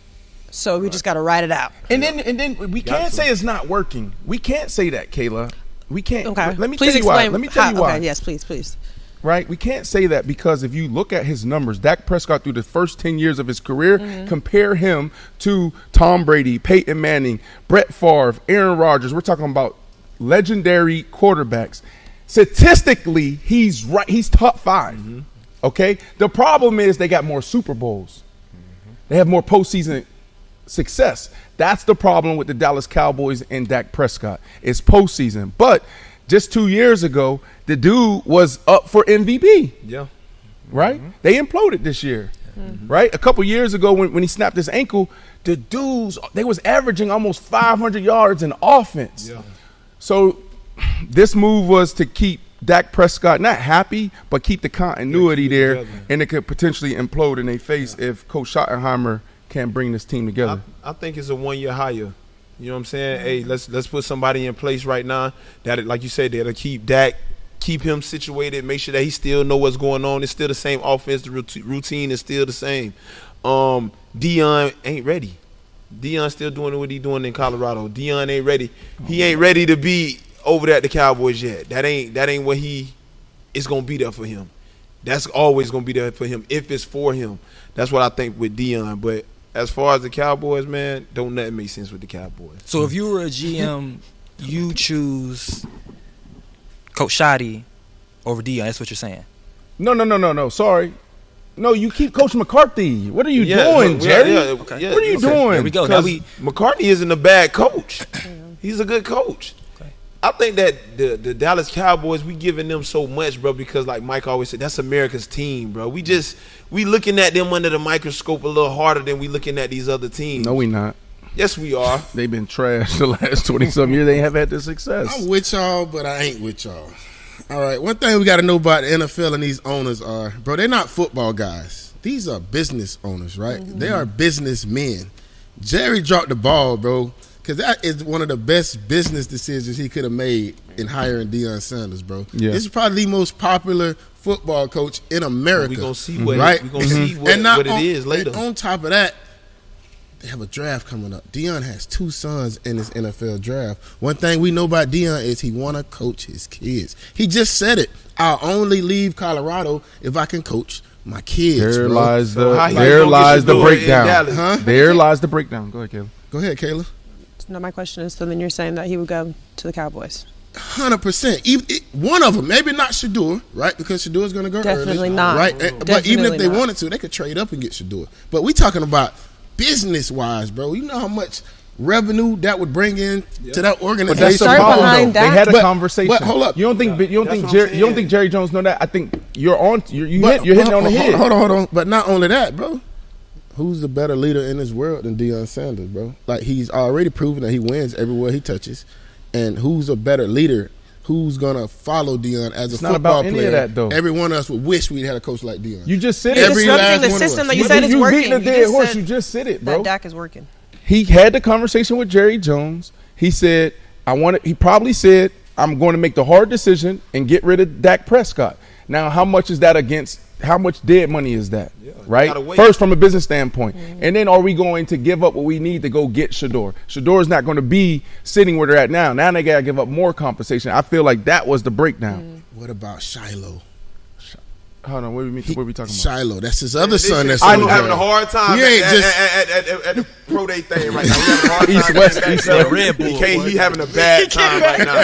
So we just got to ride it out. And then we can't say it's not working. We can't say that, Kayla. We can't. Okay. Let me tell you why. Let me tell you why. Okay. Yes, please. Right? We can't say that because if you look at his numbers, Dak Prescott through the first 10 years of his career, compare him to Tom Brady, Peyton Manning, Brett Favre, Aaron Rodgers. We're talking about legendary quarterbacks. Statistically, he's right. He's top 5. Mm-hmm. Okay? The problem is they got more Super Bowls. Mm-hmm. They have more postseason success. That's the problem with the Dallas Cowboys and Dak Prescott. It's postseason. But just 2 years ago, the dude was up for MVP. Yeah. Right? Mm-hmm. They imploded this year. Mm-hmm. Right? A couple years ago when he snapped his ankle, the dudes, they was averaging almost 500 yards in offense. Yeah. So this move was to keep Dak Prescott not happy, but keep the continuity there, and it could potentially implode in their face if Coach Schottenheimer can't bring this team together. I think it's a 1-year hire. You know what I'm saying? Hey, let's put somebody in place right now that, like you said, that'll keep Dak, keep him situated, make sure that he still know what's going on. It's still the same offense. The routine is still the same. Deion ain't ready. Deion still doing what he doing in Colorado. Deion ain't ready. He ain't ready to be over there at the Cowboys yet. That ain't what he is gonna be there for him. That's always gonna be there for him if it's for him. That's what I think with Deion. But as far as the Cowboys, man, don't nothing make sense with the Cowboys. So if you were a GM, you choose Coach Shoddy over Deion. That's what you're saying. No. Sorry. No, you keep Coach McCarthy. What are you doing, Jerry? What are you doing? There we go. McCarthy isn't a bad coach. He's a good coach. Okay. I think that the Dallas Cowboys, we giving them so much, bro, because like Mike always said, that's America's team, bro. We looking at them under the microscope a little harder than we looking at these other teams. No, we not. Yes, we are. They've been trash the last 20-something years. They have had the success. I'm with y'all, but I ain't with y'all. All right, one thing we got to know about the NFL and these owners are, bro, they're not football guys. These are business owners, right? Mm-hmm. They are businessmen. Jerry dropped the ball, bro, because that is one of the best business decisions he could have made in hiring Deion Sanders, bro. Yeah. This is probably the most popular football coach in America. We gonna see what right? we gonna see what, And not what it is later. And on top of that, they have a draft coming up. Deion has 2 sons in this NFL draft. One thing we know about Deion is he want to coach his kids. He just said it. I'll only leave Colorado if I can coach my kids. There bro. lies So how the he there gonna lies get the your breakdown. Dallas, huh? There lies the breakdown. Go ahead, Kayla. Go ahead, Kayla. No, my question is, so then you're saying that he would go to the Cowboys? 100%. One of them, maybe not Shador, right? Because Shador's going to go Definitely early, not. right? But even if Definitely they not. wanted to, they could trade up and get Shador. But we talking about business-wise, bro. You know how much revenue that would bring in to that organization. But that's the Start problem, behind though. They that. had a But- conversation. but hold up. You don't think Jerry Jones know that? I think you're hitting on the head. Hold on. But not only that, bro. Who's the better leader in this world than Deion Sanders, bro? Like, he's already proven that he wins everywhere he touches. And who's a better leader? Who's gonna follow Deion as It's a not football about any player? of that, though. Every one of us would wish we had a coach like Deion. You just said You're it. Every disrupting last the one of system us. that you said is you working. beating a You dead just horse. said You just said it, bro. that Dak is working. He had the conversation with Jerry Jones. He said, he probably said, I'm going to make the hard decision and get rid of Dak Prescott. Now, how much is that against, how much dead money is that, right? First, from a business standpoint. And then are we going to give up what we need to go get Shador? Shador is not going to be sitting where they're at now. Now they got to give up more compensation. I feel like that was the breakdown. What about Shiloh? Hold on, what are we talking about? Shiloh, that's his other son. That's I'm on the having a draft. hard time He ain't at the pro day thing right now. We having a hard time. East, West. Red Bull. He having a bad time right now.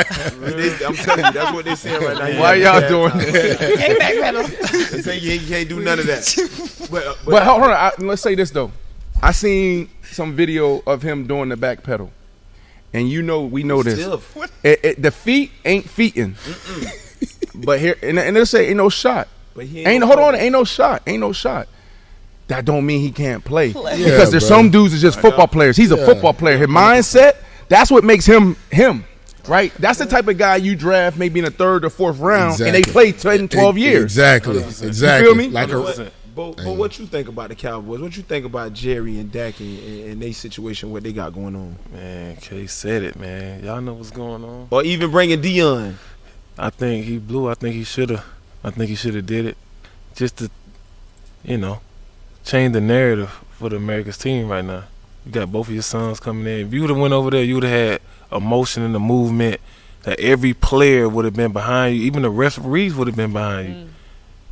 I'm telling you, that's what they're saying right now. He Why having a y'all bad doing time. that? Hey, back pedal. They say he can't do none of that. But hold on, let's say this though. I seen some video of him doing the back pedal, and we know this. The feet ain't feeting, but here and they'll say ain't no shot. But he Ain't no shot. That don't mean he can't play Yeah, because there's bro. some dudes that's just football players. He's a football player. His mindset, that's what makes him. Right? That's the type of guy you draft maybe in the 3rd or 4th round, and they play 10, 12 years. Exactly. You feel me? Like But what you think about the Cowboys? What you think about Jerry and Dak and their situation, what they got going on? Man, Kay said it, man. Y'all know what's going on. Or even bringing Deion. I think he blew. I think he should have did it just to, change the narrative for the America's team right now. You got both of your sons coming in. If you would have went over there, you would have had emotion in the movement that every player would have been behind you. Even the referees would have been behind you.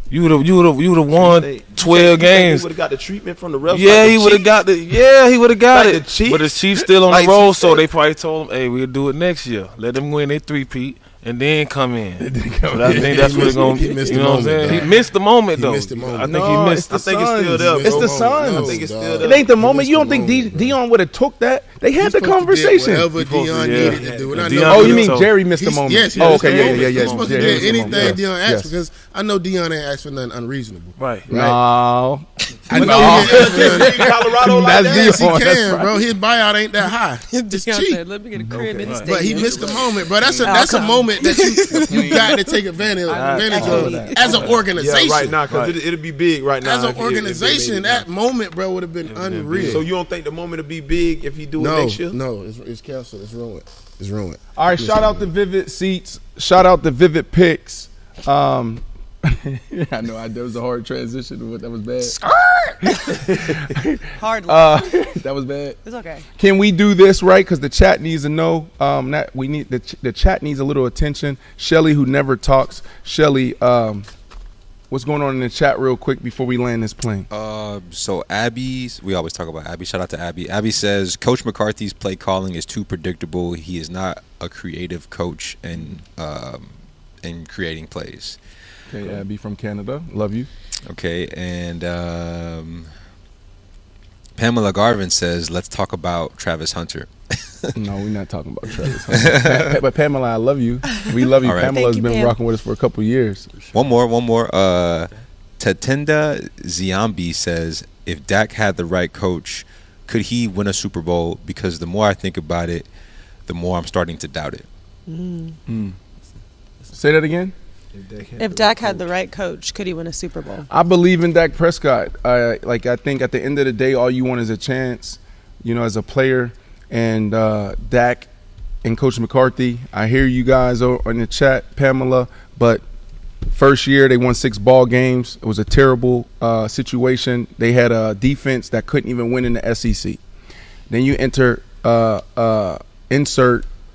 You would have won 12 games. He would have got the treatment from the refs. Yeah, he would have got the. Yeah, he would have got Like it. the Chiefs? But the Chiefs still on Like the roll, Chiefs so said. they probably told him, "Hey, we'll do it next year. Let them win their 3-peat and then come in." But I think that's what it's going to be. missed You the know what I'm moment, saying? dog. He missed the moment, though. He missed the moment. I think No, he missed. I think it's still there. It's bro. the Suns. I think it's still there. It ain't the moment. You don't missed think the Dion would have took that? They had the conversation. Whatever supposed to, Deion yeah. needed to do. And I Deion know Oh, you mean So- Jerry missed the He's- moment? Yes, he Oh, missed okay, the yeah, moment. yeah. He's supposed to Jerry do missed the anything moment. Deion asks Yes. because I know Deion ain't asked for nothing unreasonable. Right. No. I know No. he ain't asked for nothing. Colorado like That's that. Yes, he Deion, that's can, right. bro. His buyout ain't that high. It's Deion cheap. said, let me get a crib in the But he stadium. missed the moment, bro. That's a come. moment that you got to take advantage of as an organization. Yeah, right now, because it'll be big right now. As an if they organization, made it that moment, bro, would have been unreal. So you don't think the moment will be big if he do it No, next year? no, it's canceled. It's ruined. It's ruined. All right, shout out to Vivid Seats. Shout out to Vivid Picks. I know that was a hard transition. That was bad. Hard That was bad. It's okay. Can we do this right? Because the chat needs to know. That we need the chat needs a little attention. Shelly, who never talks. Shelly, what's going on in the chat real quick before we land this plane? So Abby's, we always talk about Abby. Shout out to Abby. Abby says Coach McCarthy's play calling is too predictable. He is not a creative coach in creating plays. Okay, Abby from Canada, love you. Okay, and Pamela Garvin says, let's talk about Travis Hunter. No, we're not talking about Travis Hunter. But Pamela, I love you. We love you. All right. Pamela's Thank you, been Pam. rocking with us for a couple years. One more. Tatenda Ziambi says, if Dak had the right coach, could he win a Super Bowl? Because the more I think about it, the more I'm starting to doubt it. Say that again. If Dak had the right coach, could he win a Super Bowl? I believe in Dak Prescott. I think at the end of the day, all you want is a chance, as a player. And Dak and Coach McCarthy, I hear you guys in the chat, Pamela, but first year they won 6 ball games. It was a terrible situation. They had a defense that couldn't even win in the SEC. Then you insert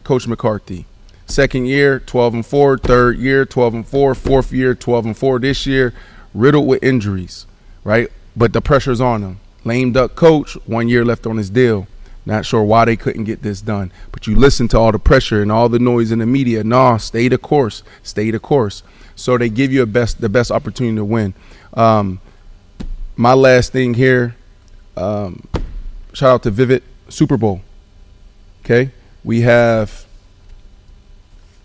Coach McCarthy. Second year, 12-4. Third year, 12-4. Fourth year, 12-4. This year, riddled with injuries, right? But the pressure's on him. Lame duck coach, 1 year left on his deal. Not sure why they couldn't get this done. But you listen to all the pressure and all the noise in the media. No, stay the course. Stay the course. So they give you the best opportunity to win. My last thing here, shout out to Vivid, Super Bowl. Okay? We have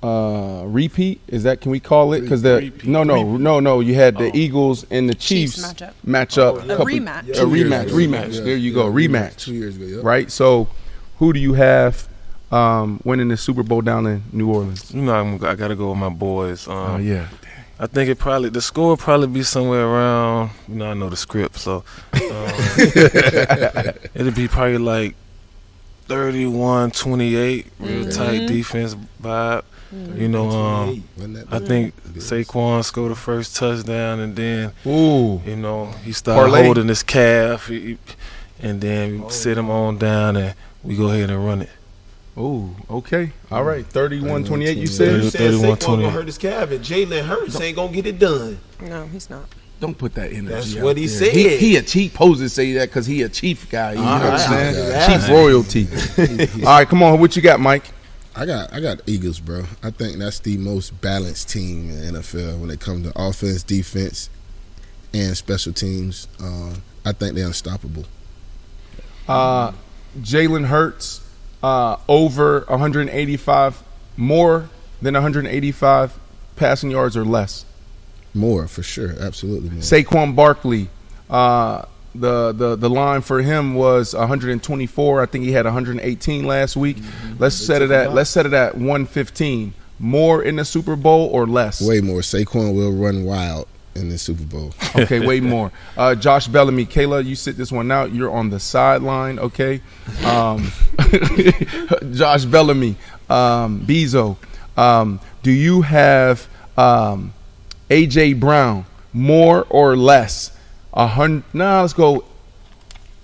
repeat. Is that, can we call it? Because no. You had the Eagles and the Chiefs matchup. A rematch. A rematch. There you go. Rematch. 2 years ago. Yep. Right. So, who do you have winning the Super Bowl down in New Orleans? I gotta go with my boys. Yeah. I think the score will probably be somewhere around. I know the script, so it'll be probably like 31-28. Real tight defense vibe. I think Saquon scored the first touchdown, and then he started holding his calf, and then we sit him on down, and we go ahead and run it. Oh, okay. All right. 31-28, you said? You said Saquon gonna hurt his calf, and Jalen Hurts ain't gonna get it done. No, he's not. Don't put that in there. That's what he said. He a Chief. Supposed to say that because he a Chief guy. You know what I'm saying? Chief royalty. All right, come on. What you got, Mike? I got Eagles, bro. I think that's the most balanced team in the NFL when it comes to offense, defense, and special teams. I think they're unstoppable. Jalen Hurts over 185, more than 185 passing yards or less. More, for sure. Absolutely more. Saquon Barkley, the line for him was 124. I think he had 118 last week. Let's set it at 115. More in the Super Bowl or less? Way more. Saquon will run wild in the Super Bowl. Okay, way more. Josh Bellamy, Kayla, you sit this one out. You're on the sideline, okay? Josh Bellamy, Bezo, do you have A.J. Brown, more or less? 100. Let's go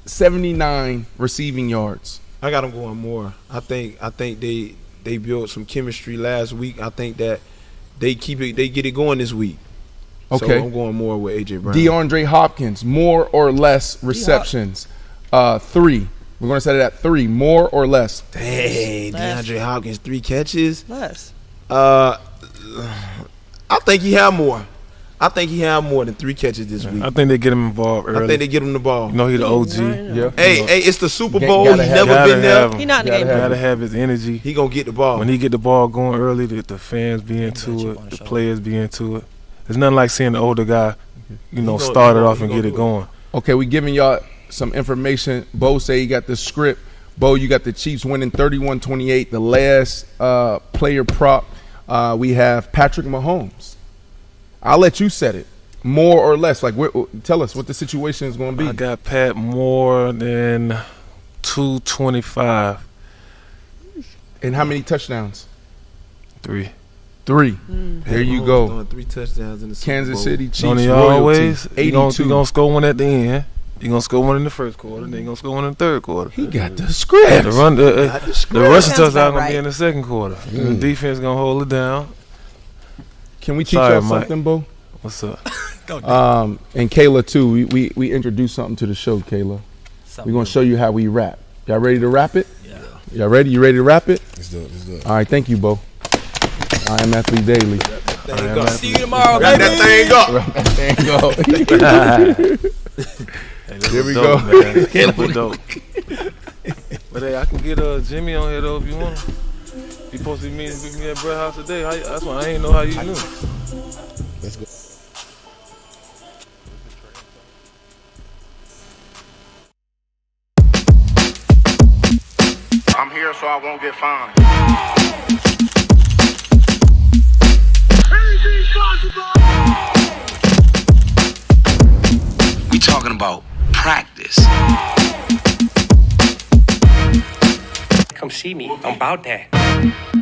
79 receiving yards. I got them going more. I think they built some chemistry last week. I think that they get it going this week. Okay. So I'm going more with A.J. Brown. DeAndre Hopkins, more or less receptions? 3. We're going to set it at 3. More or less? Dang, DeAndre Hopkins, 3 catches? Less. I think he had more. I think he had more than 3 catches this week. I think they get him involved early. I think they get him the ball. He's the OG. Yeah. Hey, it's the Super Bowl. He's never been there. He's not in the game. Gotta have his energy. He gonna get the ball. When he get the ball going early, the fans be into it, the players be into it. There's nothing like seeing the older guy, start it off and get it going. Okay, we giving y'all some information. Bo say he got the script. Bo, you got the Chiefs winning 31-28. The last player prop, we have Patrick Mahomes. I'll let you set it. More or less. Tell us what the situation is going to be. I got Pat more than 225. And how many touchdowns? 3. There you go. Throwing 3 touchdowns in the Super Kansas Bowl. City Chiefs Don't royalty. Always, 82. You're going to score one at the end. You're going to score one in the first quarter, then you're going to score one in the third quarter. He got the script. The rushing touchdown going to be in the second quarter. The defense going to hold it down. Can we teach y'all Mike. something, Bo? What's up? And Kayla, too. We introduced something to the show, Kayla. We're going to show you how we rap. Y'all ready to rap it? Yeah. Y'all ready? You ready to rap it? Let's do it. All right, thank you, Bo. I am Athlete Daily. See you tomorrow, Wrap baby. that thing up. Here we go. Dope. But hey, I can get Jimmy on here though if you want. He supposed to be meeting me at Bread House today. That's why I ain't know how you knew. Let's go. I'm here so I won't get fined. We talking about practice. Come see me. I'm about that.